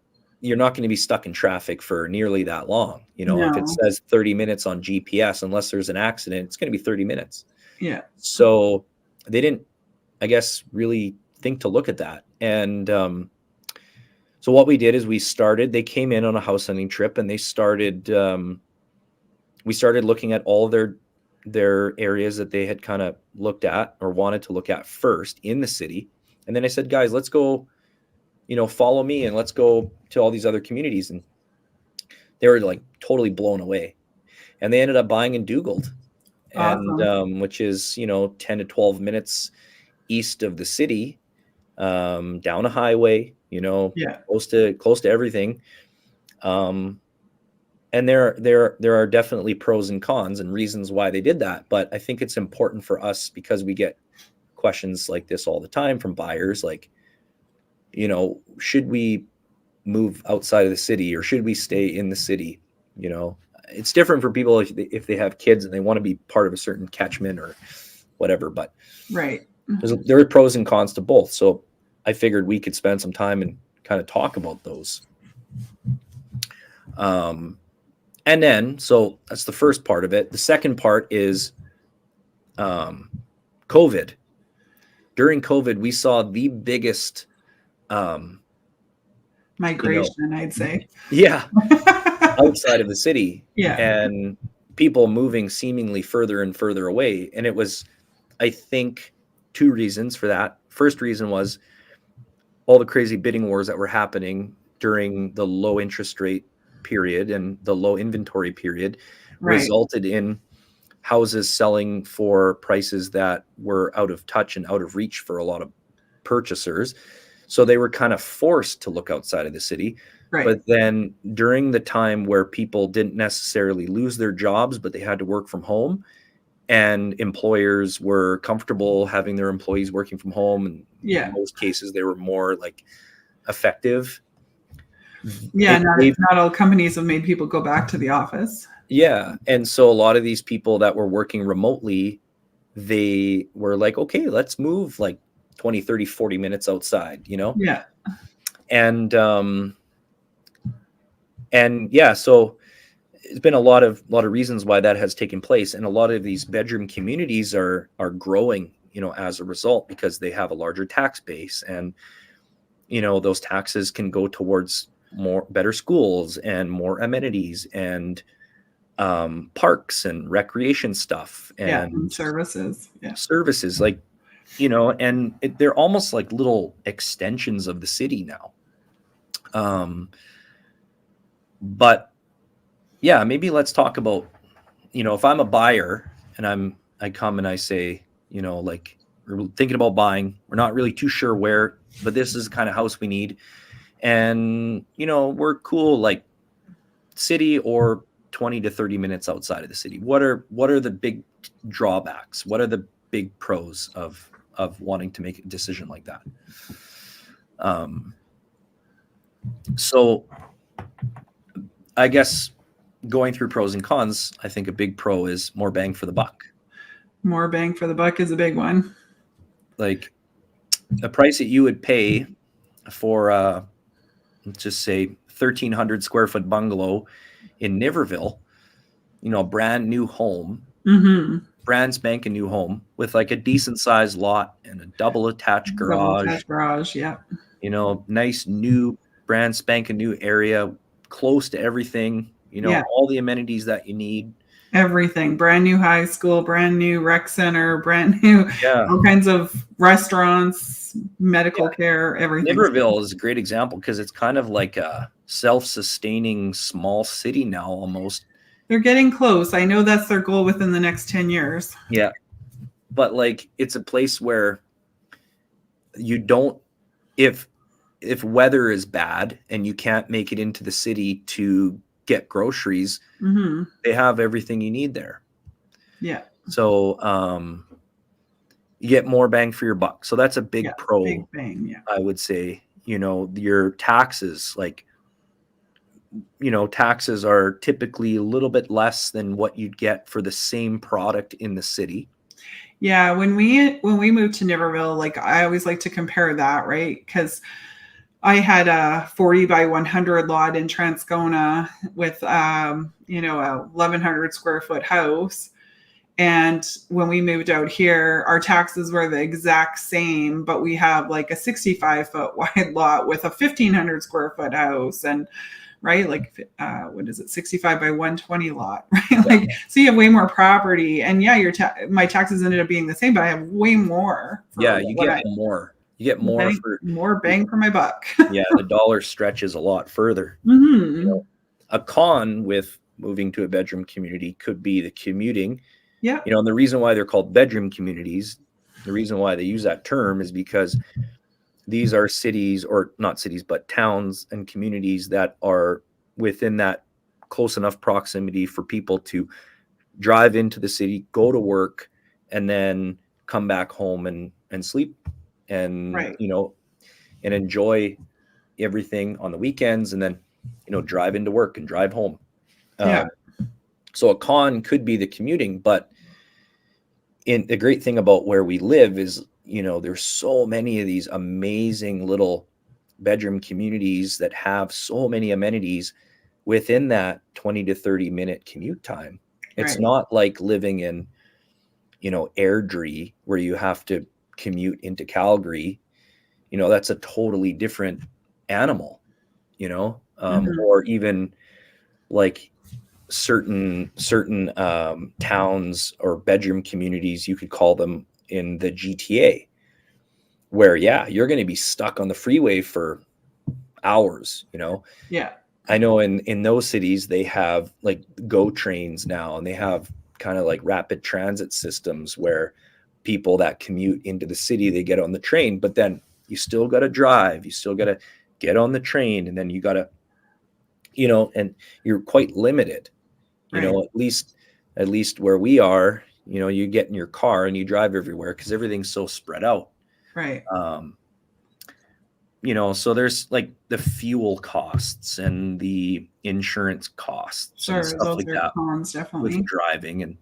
you're not going to be stuck in traffic for nearly that long. If it says 30 minutes on GPS, unless there's an accident, it's going to be 30 minutes. Yeah. So they didn't, I guess, really think to look at that. And so So what we did is they came in on a house hunting trip, and we started looking at all their areas that they had kind of looked at or wanted to look at first in the city. And then I said, guys, let's go, follow me and let's go to all these other communities. And they were like totally blown away. And they ended up buying in Dugald, Awesome. and which is, 10 to 12 minutes east of the city, down a highway, close to everything. And there are definitely pros and cons and reasons why they did that. But I think it's important for us, because we get questions like this all the time from buyers, like, should we move outside of the city or should we stay in the city? It's different for people if they have kids and they want to be part of a certain catchment or whatever. But Right. there are pros and cons to both. So I figured we could spend some time and kind of talk about those. And then, so that's the first part of it. The second part is COVID. During COVID, we saw the biggest migration, I'd say. Yeah. Outside of the city. Yeah. And people moving seemingly further and further away. And it was, I think, two reasons for that. First reason was all the crazy bidding wars that were happening during the low interest rate period and the low inventory period resulted in houses selling for prices that were out of touch and out of reach for a lot of purchasers. So they were kind of forced to look outside of the city. Right. But then during the time where people didn't necessarily lose their jobs, but they had to work from home, and employers were comfortable having their employees working from home, and in most cases they were more like effective. Yeah, not all companies have made people go back to the office. Yeah. And so a lot of these people that were working remotely, they were like, okay, let's move like 20, 30, 40 minutes outside, Yeah. And yeah, so it's been a lot of reasons why that has taken place. And a lot of these bedroom communities are growing, as a result, because they have a larger tax base, and, those taxes can go towards better schools and more amenities and parks and recreation stuff and services. Yeah. Services, like, and they're almost like little extensions of the city now. But yeah, maybe let's talk about, if I'm a buyer and I come and I say, like, we're thinking about buying, we're not really too sure where, but this is the kind of house we need. And, we're cool, like city or 20 to 30 minutes outside of the city. What are the big drawbacks? What are the big pros of wanting to make a decision like that? So I guess going through pros and cons, I think a big pro is more bang for the buck. More bang for the buck is a big one. Like the price that you would pay for, let's just say 1,300 square foot bungalow in Niverville, a brand new home, brand spanking new home with like a decent sized lot and a double attached garage. Yeah. Nice new brand spanking new area, close to everything, all the amenities that you need. Everything. Brand new high school, brand new rec center, brand new, all kinds of restaurants, medical care, everything. Niverville is a great example because it's kind of like a self-sustaining small city now almost. They're getting close. I know that's their goal within the next 10 years. Yeah. But like, it's a place where you don't, if weather is bad and you can't make it into the city to get groceries, they have everything you need there. Yeah. So you get more bang for your buck. So that's a big pro. Big bang, yeah. I would say, your taxes, like, taxes are typically a little bit less than what you'd get for the same product in the city. Yeah. When we moved to Niverville, like, I always like to compare that, right? Because I had a 40 by 100 lot in Transcona with, a 1,100 square foot house. And when we moved out here, our taxes were the exact same, but we have like a 65-foot wide lot with a 1,500 square foot house, and right, like what is it, 65 by 120 lot, right? Yeah. Like, so you have way more property, and yeah, my taxes ended up being the same, but I have way more. Yeah, you get more. You get more for more bang for my buck. Yeah, the dollar stretches a lot further. Mm-hmm. You know, a con with moving to a bedroom community could be the commuting. Yeah. You know, and the reason why they're called bedroom communities, the reason why they use that term is because these are cities, or not cities, but towns and communities that are within that close enough proximity for people to drive into the city, go to work, and then come back home and sleep and, Right. you know, and enjoy everything on the weekends, and then, you know, drive into work and drive home. Yeah. So a con could be the commuting, but the great thing about where we live is, you know, there's so many of these amazing little bedroom communities that have so many amenities within that 20 to 30 minute commute time. It's Right. not like living in, you know, Airdrie where you have to commute into Calgary. You know, that's a totally different animal, you know, or even like certain towns or bedroom communities, you could call them, in the GTA, where you're going to be stuck on the freeway for hours, you know. Yeah. I know in those cities they have like GO trains now, and they have kind of like rapid transit systems where people that commute into the city, they get on the train, but then you still got to drive, you still got to get on the train, and then you got to, you know, and you're quite limited. You know, at least where we are, you know, you get in your car and you drive everywhere because everything's so spread out. Right. You know, so there's like the fuel costs and the insurance costs and stuff like that cons, definitely. with driving. And,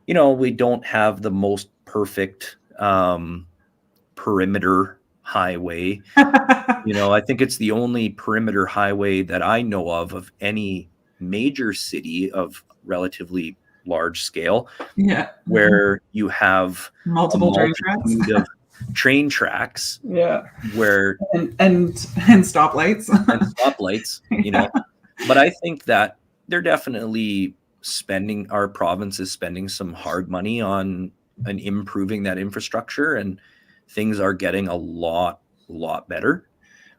you know, we don't have the most perfect perimeter highway. You know, I think it's the only perimeter highway that I know of any major city of relatively large scale, where you have multiple train tracks of train tracks, where and stoplights, you know. But I think that they're definitely our province is spending some hard money on improving that infrastructure, and things are getting a lot better.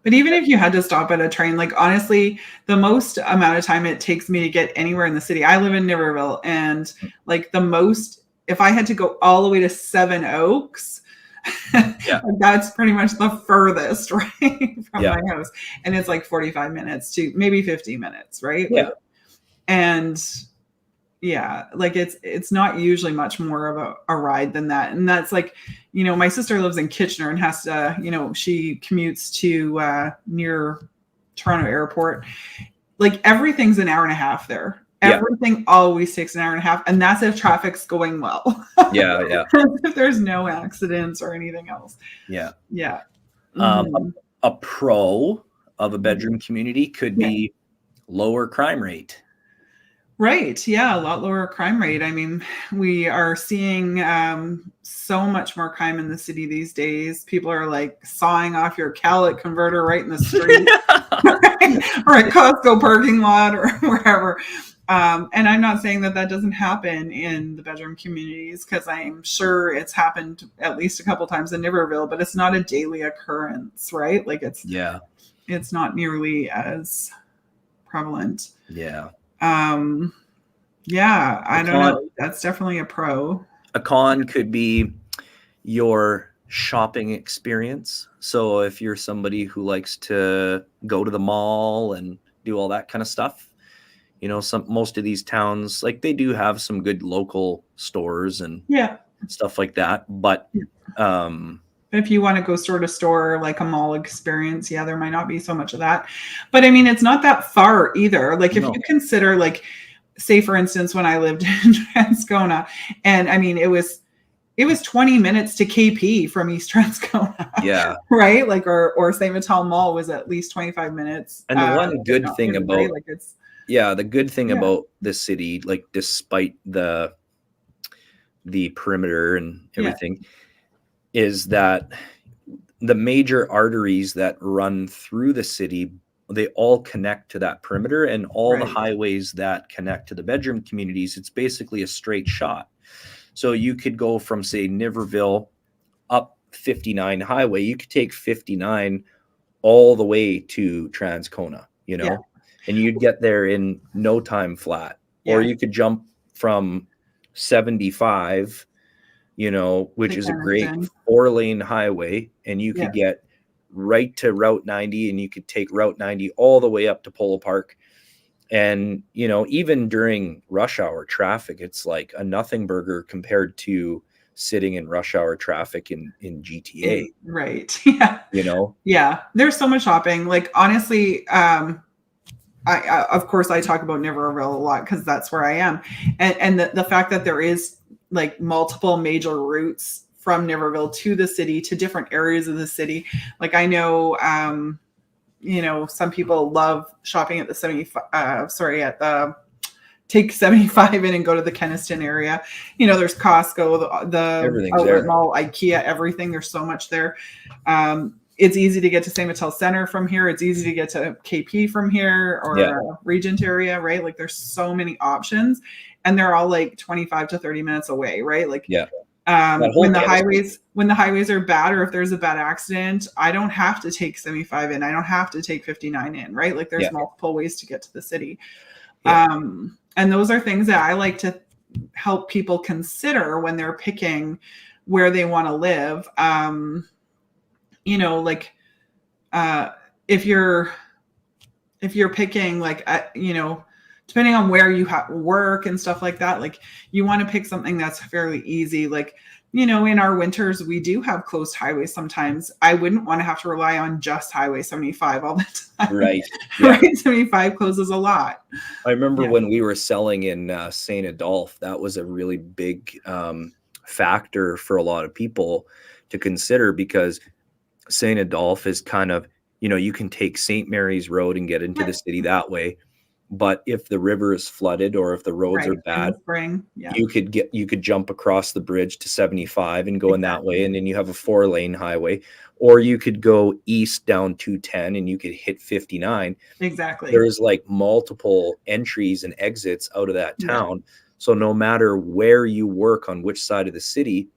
But even if you had to stop at a train, like honestly, the most amount of time it takes me to get anywhere in the city, I live in Niverville, and like the most, if I had to go all the way to Seven Oaks, that's pretty much the furthest, right, from my house. And it's like 45 minutes to maybe 50 minutes, right? Yeah. Like, and like it's not usually much more of a ride than that. And that's like, you know, my sister lives in Kitchener and has to, you know, she commutes to near Toronto Airport. Like everything's an hour and a half there. Everything always takes an hour and a half, and that's if traffic's going well. If there's no accidents or anything else. A pro of a bedroom community could be lower crime rate. Right. Yeah. A lot lower crime rate. I mean, we are seeing so much more crime in the city these days. People are like sawing off your Cowlick converter right in the street or at Costco parking lot or wherever. And I'm not saying that doesn't happen in the bedroom communities, because I'm sure it's happened at least a couple times in Niverville, but it's not a daily occurrence, right? Like it's not nearly as prevalent. I don't know. That's definitely a pro. A con could be your shopping experience. So if you're somebody who likes to go to the mall and do all that kind of stuff, you know, most of these towns, like they do have some good local stores and stuff like that. But if you want to go store to store, like a mall experience, there might not be so much of that. But I mean, it's not that far either. Like if you consider, like, say for instance, when I lived in Transcona, and I mean, it was 20 minutes to KP from East Transcona. Right. Like, or St. Vital Mall was at least 25 minutes. And the one good thing about, the good thing about the city, like despite the the perimeter and everything, is that the major arteries that run through the city, they all connect to that perimeter, and all the Right. highways that connect to the bedroom communities, it's basically a straight shot. So you could go from, say, Niverville up 59 highway, you could take 59 all the way to Transcona, Yeah. and you'd get there in no time flat. Or Yeah. you could jump from 75, which To is a great Keniston. 4-lane highway, and you Yeah. could get right to Route 90, and you could take Route 90 all the way up to Polo Park. And, even during rush hour traffic, it's like a nothing burger compared to sitting in rush hour traffic in GTA, Right. Yeah. Yeah. There's so much shopping. Like, honestly, I of course I talk about Niverville a lot because that's where I am. And the fact that there is like multiple major routes from Niverville to the city, to different areas of the city. Like, I know, some people love shopping at the take 75 in and go to the Keniston area. There's Costco, the everything's outlet there. mall, IKEA, everything. There's so much there. It's easy to get to St. Mattel Center from here. It's easy to get to KP from here, or Regent area, right? Like, there's so many options, and they're all like 25 to 30 minutes away, right? Like, when the highways are bad, or if there's a bad accident, I don't have to take 75 in. I don't have to take 59 in, right? Like, there's multiple ways to get to the city. And those are things that I like to help people consider when they're picking where they want to live. If you're picking, like, depending on where you have work and stuff like that, like, you want to pick something that's fairly easy. Like, in our winters, we do have closed highways sometimes. I wouldn't want to have to rely on just Highway 75 all the time. Right. Right. 75 closes a lot. I remember when we were selling in St. Adolphe, that was a really big factor for a lot of people to consider, because St. Adolphe is kind of, you can take St. Mary's Road and get into the city that way. But if the river is flooded, or if the roads are bad, you could jump across the bridge to 75 and go in that way, and then you have a 4-lane highway. Or you could go east down 210 and you could hit 59. Exactly. There's like multiple entries and exits out of that town. So no matter where you work on which side of the city,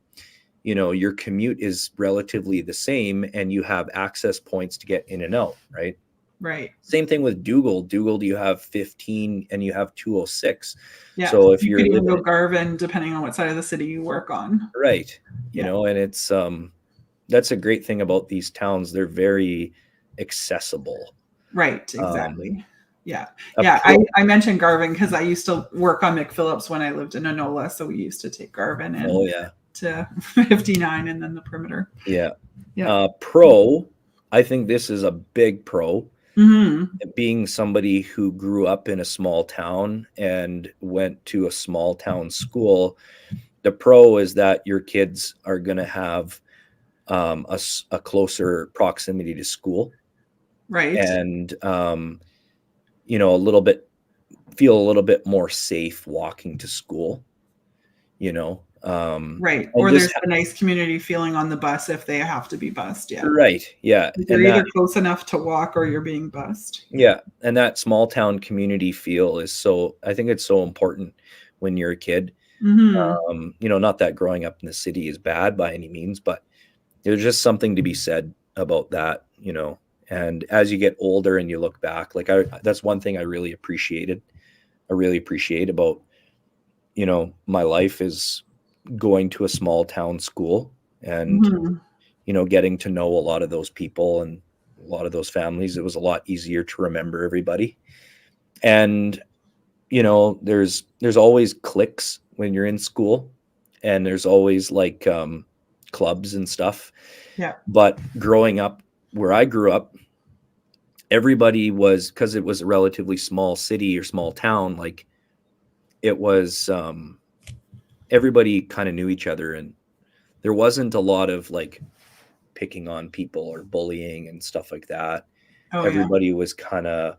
your commute is relatively the same, and you have access points to get in and out, right? Right. Same thing with Dougal. Dougal, you have 15 and you have 206. Yeah. So if you're could even go Garvin, depending on what side of the city you work on. Right. And it's that's a great thing about these towns. They're very accessible. Right. Exactly. I mentioned Garvin because I used to work on McPhillips when I lived in Enola. So we used to take Garvin to 59 and then the perimeter. Yeah. Pro, I think this is a big pro. Mm-hmm. Being somebody who grew up in a small town and went to a small town school, the pro is that your kids are going to have a closer proximity to school, right? And feel a little bit more safe walking to school, right. Or there's a nice community feeling on the bus if they have to be bused. Yeah. Right. Yeah. You're either close enough to walk or you're being bused. Yeah. And that small town community feel I think it's so important when you're a kid. Mm-hmm. Not that growing up in the city is bad by any means, but there's just something to be said about that, and as you get older and you look back, like that's one thing I really appreciate about, my life is going to a small town school and, getting to know a lot of those people and a lot of those families. It was a lot easier to remember everybody. And, there's always cliques when you're in school, and there's always like clubs and stuff. Yeah. But growing up where I grew up, everybody was, because it was a relatively small city or small town, like it was everybody kind of knew each other, and there wasn't a lot of like picking on people or bullying and stuff like that. Everybody was kind of,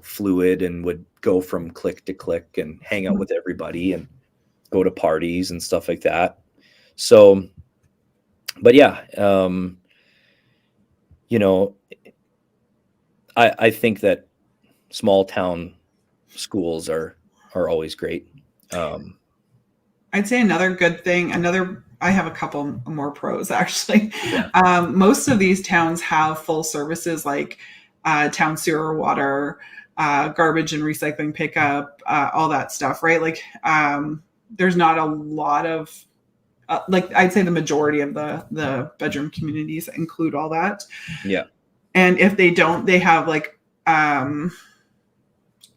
fluid and would go from clique to clique and hang out with everybody. And go to parties and stuff like that. So, but yeah, you know, I think that small town schools are always great. I'd say another good thing, I have a couple more pros actually. Yeah. Most of these towns have full services like town sewer, water, garbage and recycling pickup, all that stuff, right? Like there's not a lot of, like I'd say the majority of the bedroom communities include all that. Yeah. And if they don't, they have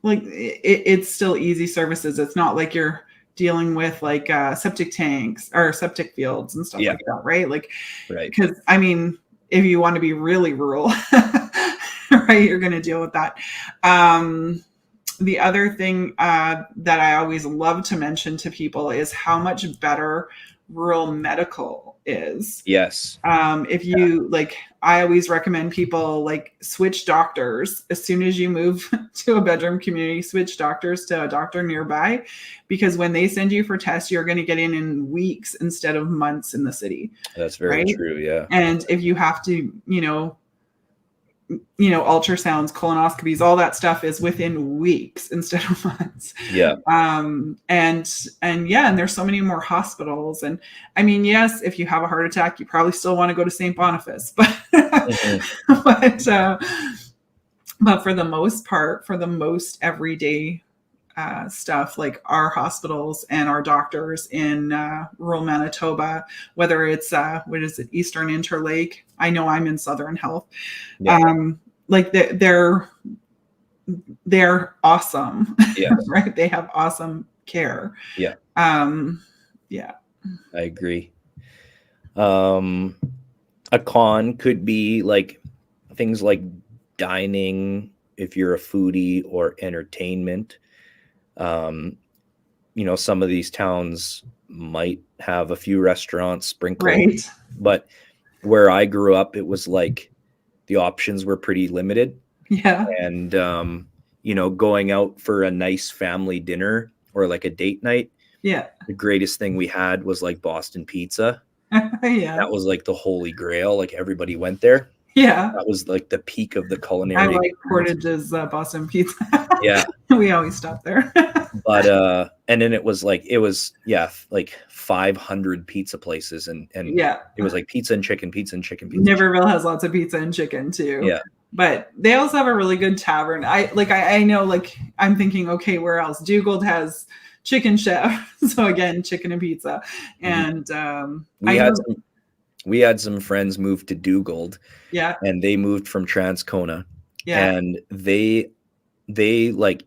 it's still easy services. It's not like you're dealing with like septic tanks or septic fields and stuff like that, right? Like, right. Because I mean, if you want to be really rural, right, you're going to deal with that. The other thing that I always love to mention to people is how much better rural medical is. Yes. If you like, I always recommend people like switch doctors as soon as you move to a bedroom community, switch doctors to a doctor nearby, because when they send you for tests, you're going to get in weeks instead of months in the city. That's very true. Yeah. And if you have to, ultrasounds, colonoscopies, all that stuff is within weeks instead of months. Yeah. And there's so many more hospitals. And I mean, yes, if you have a heart attack, you probably still want to go to St. Boniface, but, but for the most part, for the most everyday stuff, like our hospitals and our doctors in rural Manitoba, whether it's Eastern Interlake. I know I'm in Southern Health. Yeah. Like they're awesome. Yeah. Right. They have awesome care. Yeah. Yeah. I agree. A con could be like things like dining if you're a foodie, or entertainment. Some of these towns might have a few restaurants sprinkled, right? But where I grew up, it was like the options were pretty limited. Yeah. And, going out for a nice family dinner or like a date night. Yeah. The greatest thing we had was like Boston pizza. Yeah. That was like the holy grail. Like everybody went there. Yeah. That was like the peak of the culinary. I like Portage's Boston pizza. Yeah. We always stop there. But and then it was like 500 pizza places, and yeah, it was like pizza and chicken. Niverville has lots of pizza and chicken too. Yeah. But they also have a really good tavern. I know, like, I'm thinking, okay, where else? Dugald has Chicken Chef. So again, chicken and pizza. And we had some friends move to Dugald. Yeah. And they moved from Transcona. Yeah. And they like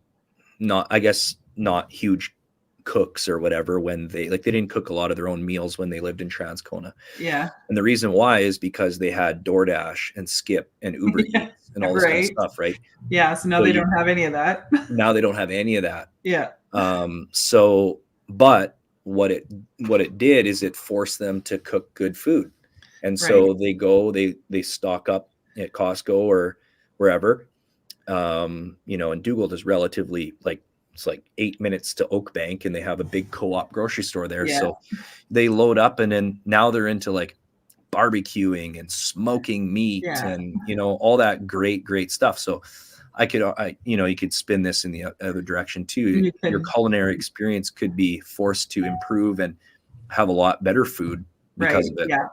not huge cooks or whatever when they didn't cook a lot of their own meals when they lived in Transcona. Yeah. And the reason why is because they had DoorDash and Skip and Uber Eats and all this kind of stuff, right? Yeah. So now they don't have any of that. Now they don't have any of that. Yeah. But what it did is it forced them to cook good food. And so they stock up at Costco or wherever. And Dugald is relatively it's like 8 minutes to Oakbank, and they have a big co-op grocery store there. Yeah. So they load up, and then now they're into like barbecuing and smoking meat and, all that great stuff. So you could spin this in the other direction too. Your culinary experience could be forced to improve and have a lot better food because of it. Yeah.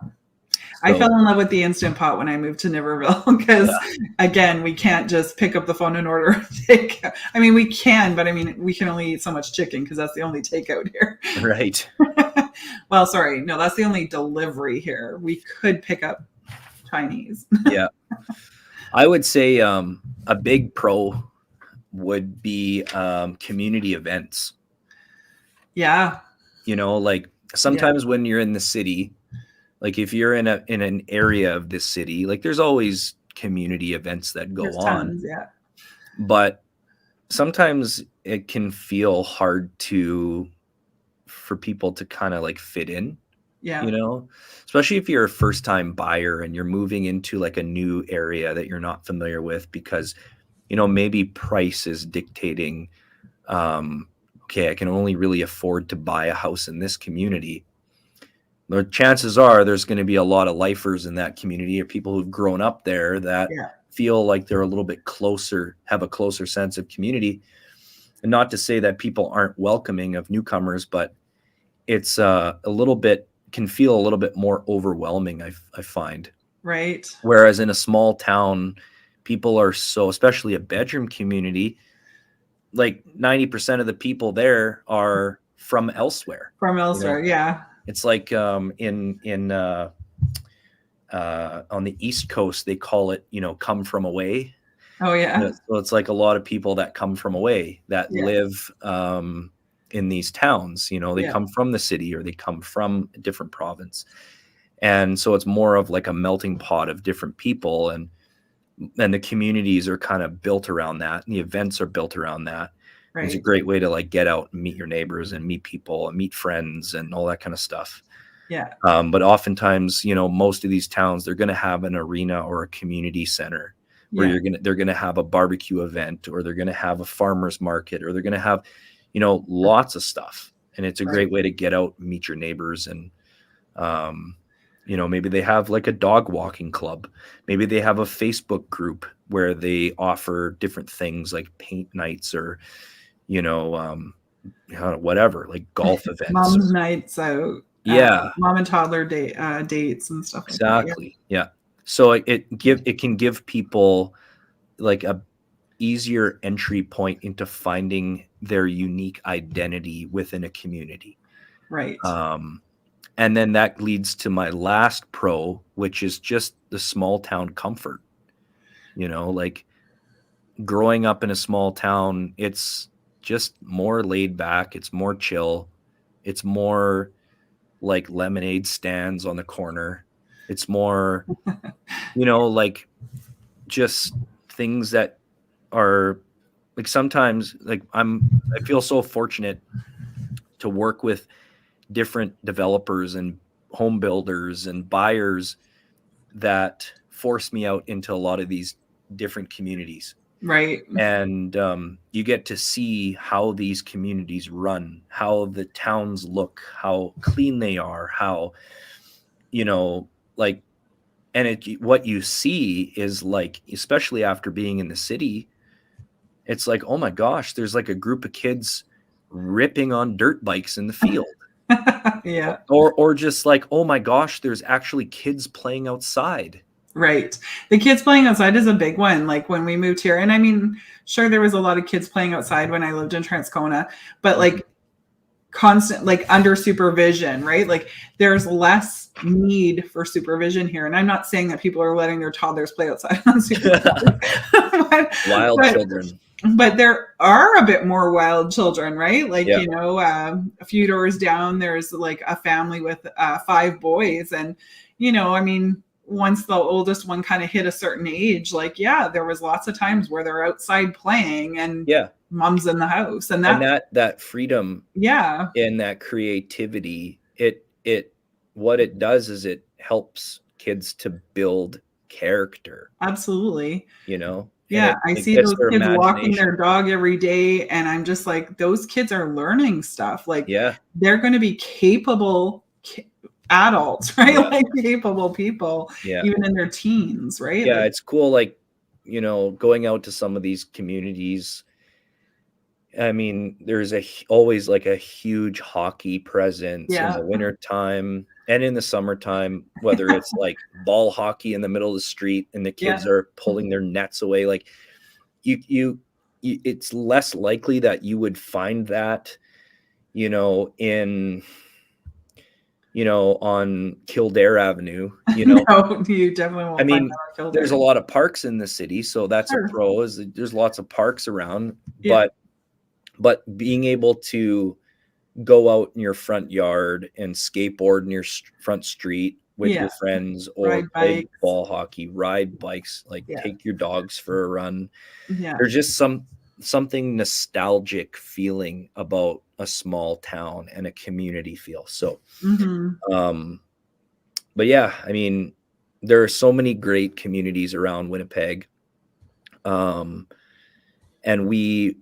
I fell in love with the Instant Pot when I moved to Niverville because, again, we can't just pick up the phone and order takeout. I mean, we can, but we can only eat so much chicken because that's the only takeout here. Right. Well, sorry. No, that's the only delivery here. We could pick up Chinese. Yeah. I would say a big pro would be community events. Yeah. Like sometimes when you're in the city, like if you're in an area of this city, like there's always community events that go on. Tons, yeah. But sometimes it can feel hard for people to kind of like fit in. Yeah. Especially if you're a first time buyer and you're moving into like a new area that you're not familiar with because, maybe price is dictating, okay, I can only really afford to buy a house in this community, the chances are there's going to be a lot of lifers in that community, or people who've grown up there that Yeah. feel like they're a little bit closer, have a closer sense of community. And not to say that people aren't welcoming of newcomers, but it's a little bit, can feel a little bit more overwhelming, I find. Right. Whereas in a small town, people are so, especially a bedroom community, like 90% of the people there are from elsewhere. From elsewhere, yeah. It's like on the East Coast, they call it, come from away. Oh yeah. So it's like a lot of people that come from away that Yeah. live in these towns. They Yeah. come from the city, or they come from a different province. And so it's more of like a melting pot of different people. And the communities are kind of built around that. And the events are built around that. Right. It's a great way to like get out and meet your neighbors and meet people and meet friends and all that kind of stuff. Yeah. But oftentimes, most of these towns, they're going to have an arena or a community center where they're going to have a barbecue event, or they're going to have a farmer's market, or they're going to have, lots of stuff. And it's a great way to get out and meet your neighbors. And, maybe they have like a dog walking club. Maybe they have a Facebook group where they offer different things like paint nights, or, whatever, like golf events. Mom's nights out. Mom and toddler dates and stuff. Exactly. Like that. Yeah. So it can give people like a easier entry point into finding their unique identity within a community. Right. And then that leads to my last pro, which is just the small town comfort. Like growing up in a small town, it's just more laid back. It's more chill. It's more like lemonade stands on the corner. It's more, like just things that are like, sometimes like I feel so fortunate to work with different developers and home builders and buyers that force me out into a lot of these different communities. Right. And you get to see how these communities run, how the towns look, how clean they are, how, like, and what you see is like, especially after being in the city, it's like, oh my gosh, there's like a group of kids ripping on dirt bikes in the field. Yeah. Or just like, oh my gosh, there's actually kids playing outside. Right. The kids playing outside is a big one. Like when we moved here, and I mean, sure, there was a lot of kids playing outside when I lived in Transcona, but like constant, like under supervision, right? Like there's less need for supervision here. And I'm not saying that people are letting their toddlers play outside on supervision. Wild children. But there are a bit more wild children, right? Like, a few doors down, there's like a family with 5 boys. And, I mean, once the oldest one kind of hit a certain age, like, there was lots of times where they're outside playing and mom's in the house. And that freedom and that creativity, what it does is it helps kids to build character. Absolutely. Yeah, I see those kids walking their dog every day, and I'm just like, those kids are learning stuff. Like, they're going to be capable adults, right? Like capable people, even in their teens, right? Yeah, it's cool. Like, going out to some of these communities. I mean, there's always like a huge hockey presence in the wintertime and in the summertime, whether it's like ball hockey in the middle of the street and the kids are pulling their nets away. Like you it's less likely that you would find that, on Kildare Avenue, No, you definitely won't. I mean, there's a lot of parks in the city, so that's a pro. Is there's lots of parks around, but being able to go out in your front yard and skateboard in your front street with your friends, or play ball hockey, ride bikes, like take your dogs for a run. There's just something nostalgic feeling about a small town and a community feel. So, but yeah, I mean, there are so many great communities around Winnipeg. And we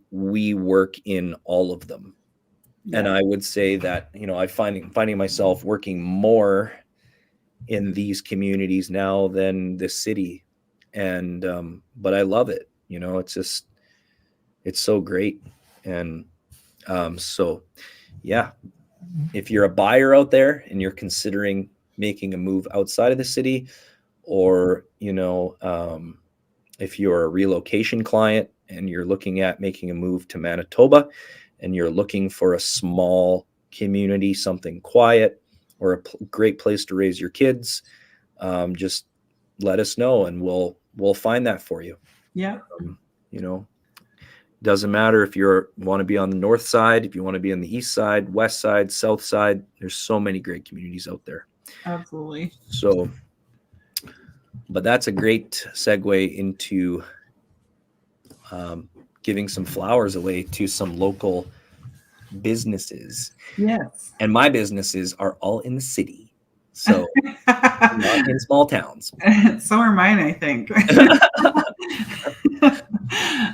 work in all of them. And I would say that, I finding myself working more in these communities now than the city. And, but I love it. It's so great. And, so yeah, if you're a buyer out there and you're considering making a move outside of the city, or, if you're a relocation client and you're looking at making a move to Manitoba and you're looking for a small community, something quiet, or a great place to raise your kids, just let us know and we'll find that for you. Yeah. Doesn't matter if you want to be on the north side, if you want to be on the east side, west side, south side. There's so many great communities out there. Absolutely. So, but that's a great segue into giving some flowers away to some local businesses. Yes. And my businesses are all in the city, so not in small towns. So are mine, I think.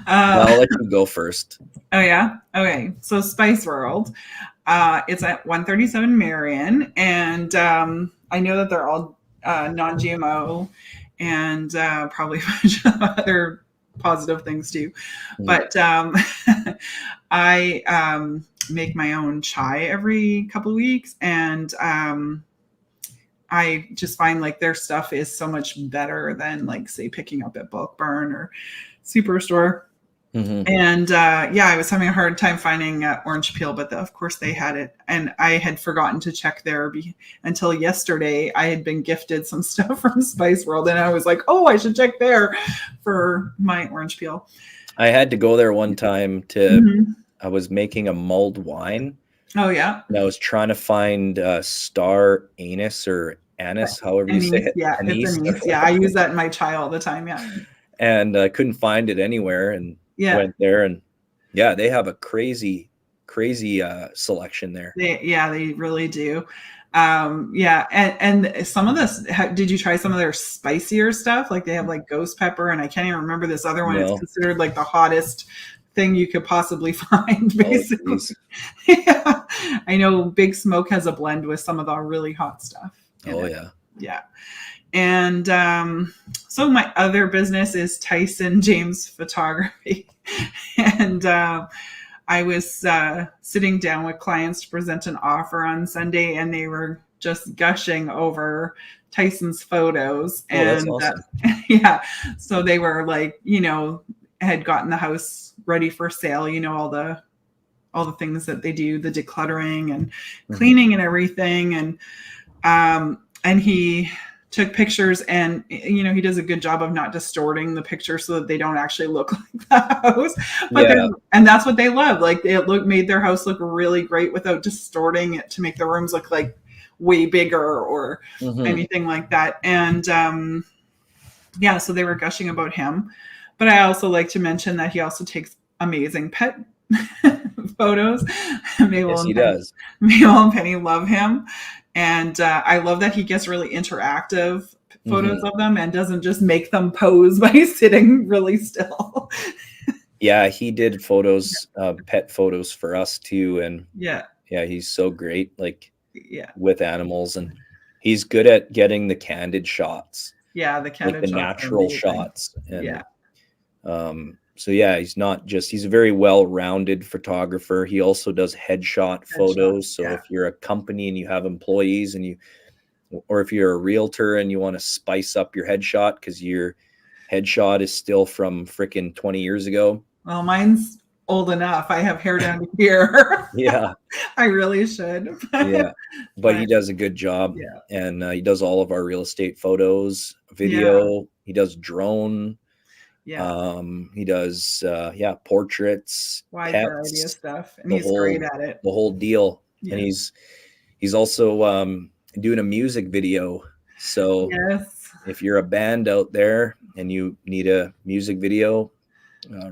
I'll let you go first. Oh yeah. Okay. So Spice World, it's at 137 Marion, and I know that they're all non-GMO and probably a bunch of other positive things too. But I make my own chai every couple of weeks, and I just find like their stuff is so much better than like say picking up at Bulk Barn or Superstore. And I was having a hard time finding orange peel, but of course they had it, and I had forgotten to check there until yesterday. I had been gifted some stuff from Spice World, and I was like, oh, I should check there for my orange peel. I had to go there one time I was making a mulled wine. Oh yeah. And I was trying to find star anise or anise, however you say it. Yeah, it's anise. Yeah, I use that in my chai all the time. Yeah. And I couldn't find it anywhere, and went there, and they have a crazy selection there. They really do. And some of this, did you try some of their spicier stuff? Like they have like ghost pepper, and I can't even remember this other one. No. It's considered like the hottest thing you could possibly find, basically. Yeah. I know Big Smoke has a blend with some of the really hot stuff. Yeah. And so my other business is Tyson James Photography. And I was sitting down with clients to present an offer on Sunday, and they were just gushing over Tyson's photos. And that's awesome. So they were like, had gotten the house ready for sale, all the things that they do, the decluttering and cleaning and everything. And he took pictures, and he does a good job of not distorting the picture so that they don't actually look like the house. And that's what they love. Like made their house look really great without distorting it to make the rooms look like way bigger or anything like that. And so they were gushing about him. But I also like to mention that he also takes amazing pet photos. Yes, he does. Mabel and Penny love him. And I love that he gets really interactive photos of them and doesn't just make them pose by sitting really still. Yeah, he did photos, pet photos for us too. And he's so great, with animals, and he's good at getting the candid shots. Yeah, the candid shots, the natural shots. And, he's a very well-rounded photographer. He also does headshot photos. So if you're a company and you have employees or if you're a realtor and you want to spice up your headshot because your headshot is still from frickin' 20 years ago. Well, mine's old enough. I have hair down here. Yeah. I really should. But he does a good job. Yeah. And he does all of our real estate photos, video. Yeah. He does drone. Yeah. He does portraits, wide pets, variety of stuff, and he's great at it. The whole deal. Yeah. And he's also doing a music video. So if you're a band out there and you need a music video,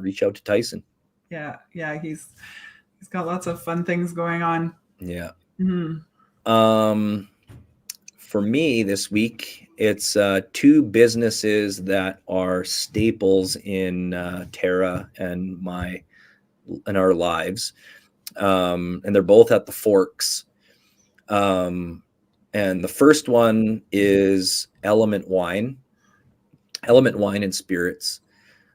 reach out to Tyson. Yeah, he's got lots of fun things going on. Yeah. For me this week, it's two businesses that are staples in Tara and our lives. and they're both at the Forks. And the first one is Ellement Wine and Spirits.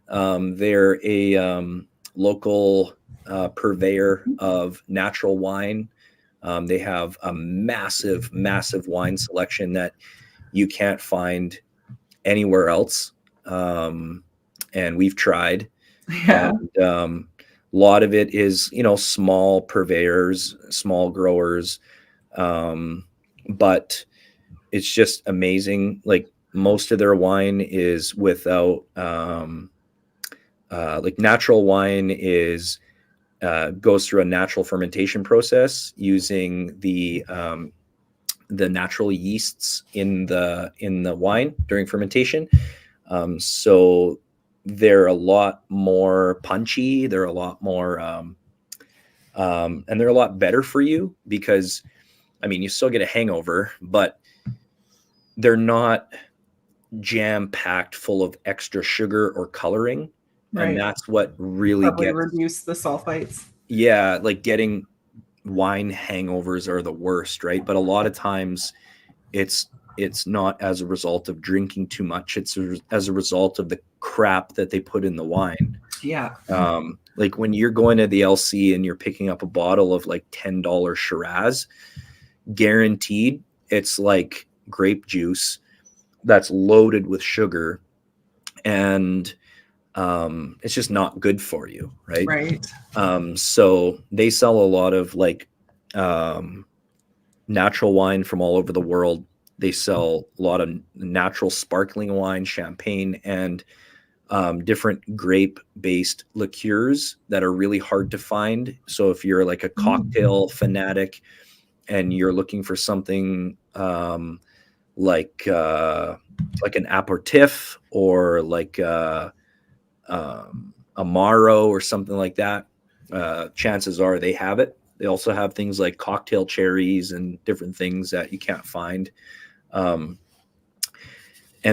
They're a local purveyor of natural wine. They have a massive wine selection that you can't find anywhere else. And we've tried. Yeah. And a lot of it is, small purveyors, small growers. But it's just amazing. Like, most of their wine is without, like, natural wine is goes through a natural fermentation process using the natural yeasts in the wine during fermentation. So they're a lot more punchy. They're a lot more, and they're a lot better for you because, I mean, you still get a hangover, but they're not jam-packed full of extra sugar or coloring. Right. And that's what really Probably reduce the sulfites. Yeah, like, getting wine hangovers are the worst, right? But a lot of times it's not as a result of drinking too much. It's as a result of the crap that they put in the wine. Yeah. Like, when you're going to the LC and you're picking up a bottle of like $10 Shiraz, guaranteed it's like grape juice that's loaded with sugar, and it's just not good for you, right? Right. So they sell a lot of like natural wine from all over the world. They sell a lot of natural sparkling wine, champagne, and different grape-based liqueurs that are really hard to find. So if you're like a cocktail fanatic and you're looking for something like an aperitif or like a Amaro or something like that, chances are they have it. They also have things like cocktail cherries and different things that you can't find. And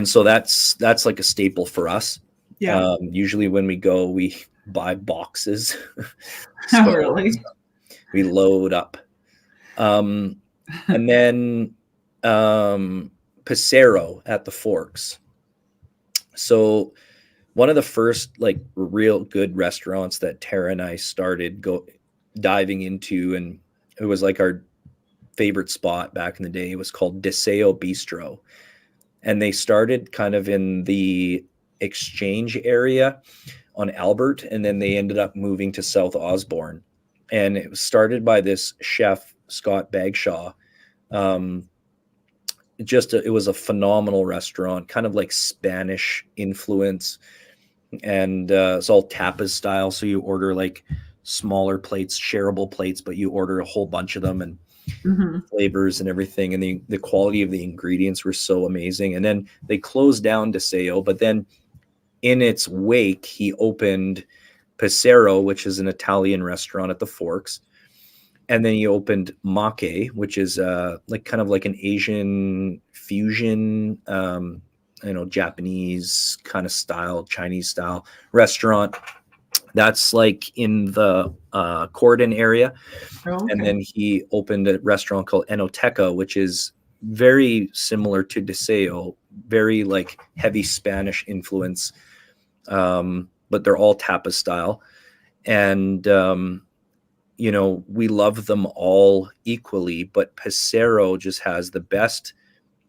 so that's like a staple for us. Yeah. Usually when we go, we buy boxes. Oh, really? We load up. And then Pacero at the Forks. So one of the first like real good restaurants that Tara and I started diving into, and it was like our favorite spot back in the day, was called Deseo Bistro. And they started kind of in the Exchange area on Albert, and then they ended up moving to South Osborne. And it was started by this chef, Scott Bagshaw. It was a phenomenal restaurant, kind of like Spanish influence. And it's all tapas style. So you order like smaller plates, shareable plates, but you order a whole bunch of them, and flavors and everything. And the quality of the ingredients were so amazing. And then they closed down Deseo, but then in its wake, he opened Pacero, which is an Italian restaurant at the Forks. And then he opened Make, which is like kind of like an Asian fusion, Japanese kind of style, Chinese style restaurant. That's like in the Corridon area. Oh, okay. And then he opened a restaurant called Enoteca, which is very similar to Deseo, very like heavy Spanish influence. But they're all tapas style. And, we love them all equally, but Pacero just has the best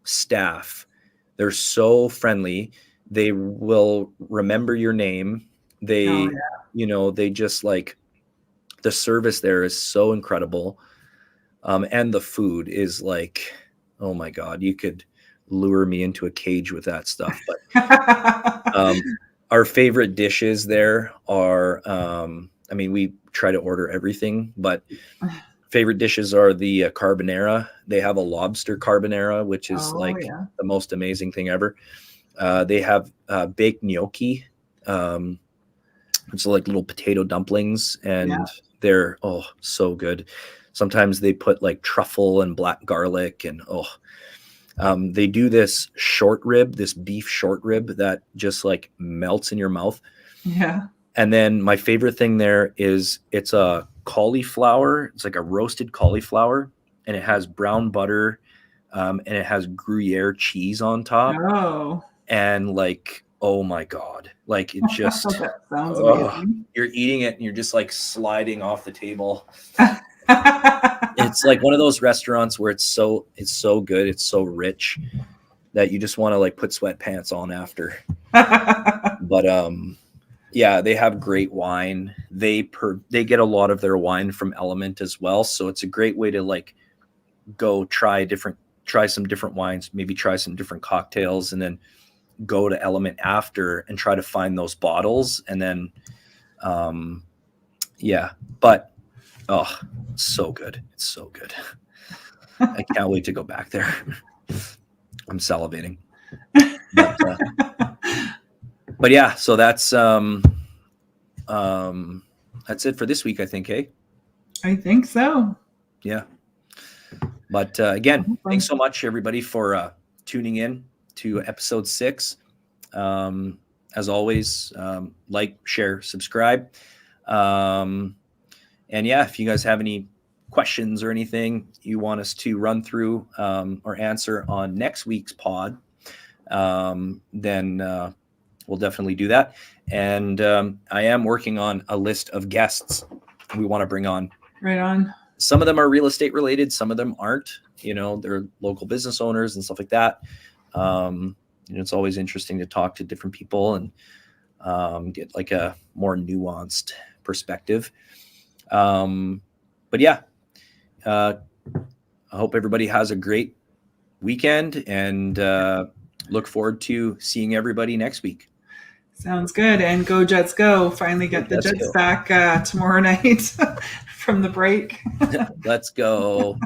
staff. They're so friendly. They will remember your name. They just like, the service there is so incredible. And the food is like, oh my God, you could lure me into a cage with that stuff. But our favorite dishes there are, we try to order everything, but favorite dishes are the carbonara. They have a lobster carbonara, which is the most amazing thing ever. They have baked gnocchi. It's like little potato dumplings, and they're so good. Sometimes they put like truffle and black garlic, and they do this beef short rib that just like melts in your mouth. Yeah. And then my favorite thing there is it's a cauliflower. It's like a roasted cauliflower, and it has brown butter, and it has Gruyere cheese on top. Oh, And like, oh my God, like it just, that sounds amazing. you're eating it and you're just like sliding off the table. It's like one of those restaurants where it's so good. It's so rich that you just want to like put sweatpants on after. But yeah, they have great wine. They get a lot of their wine from Ellement as well. So it's a great way to like go try some different wines, maybe try some different cocktails, and then go to Ellement after and try to find those bottles. And then yeah, but oh, so good. It's so good. I can't wait to go back there. I'm salivating. But yeah, so that's it for this week, I think, hey? I think so. Yeah. But again, thanks so much, everybody, for tuning in to episode 6. As always, like, share, subscribe. And yeah, if you guys have any questions or anything you want us to run through or answer on next week's pod, then we'll definitely do that. And I am working on a list of guests we want to bring on. Right on. Some of them are real estate related. Some of them aren't. You know, they're local business owners and stuff like that. You know, it's always interesting to talk to different people and get like a more nuanced perspective. But yeah, I hope everybody has a great weekend, and look forward to seeing everybody next week. Sounds good. And go Jets go. Finally get the Jets back tomorrow night from the break. Let's go.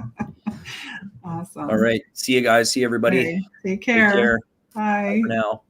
Awesome. All right. See you guys. See everybody. Okay. Take care. Take care. Bye. Bye for now.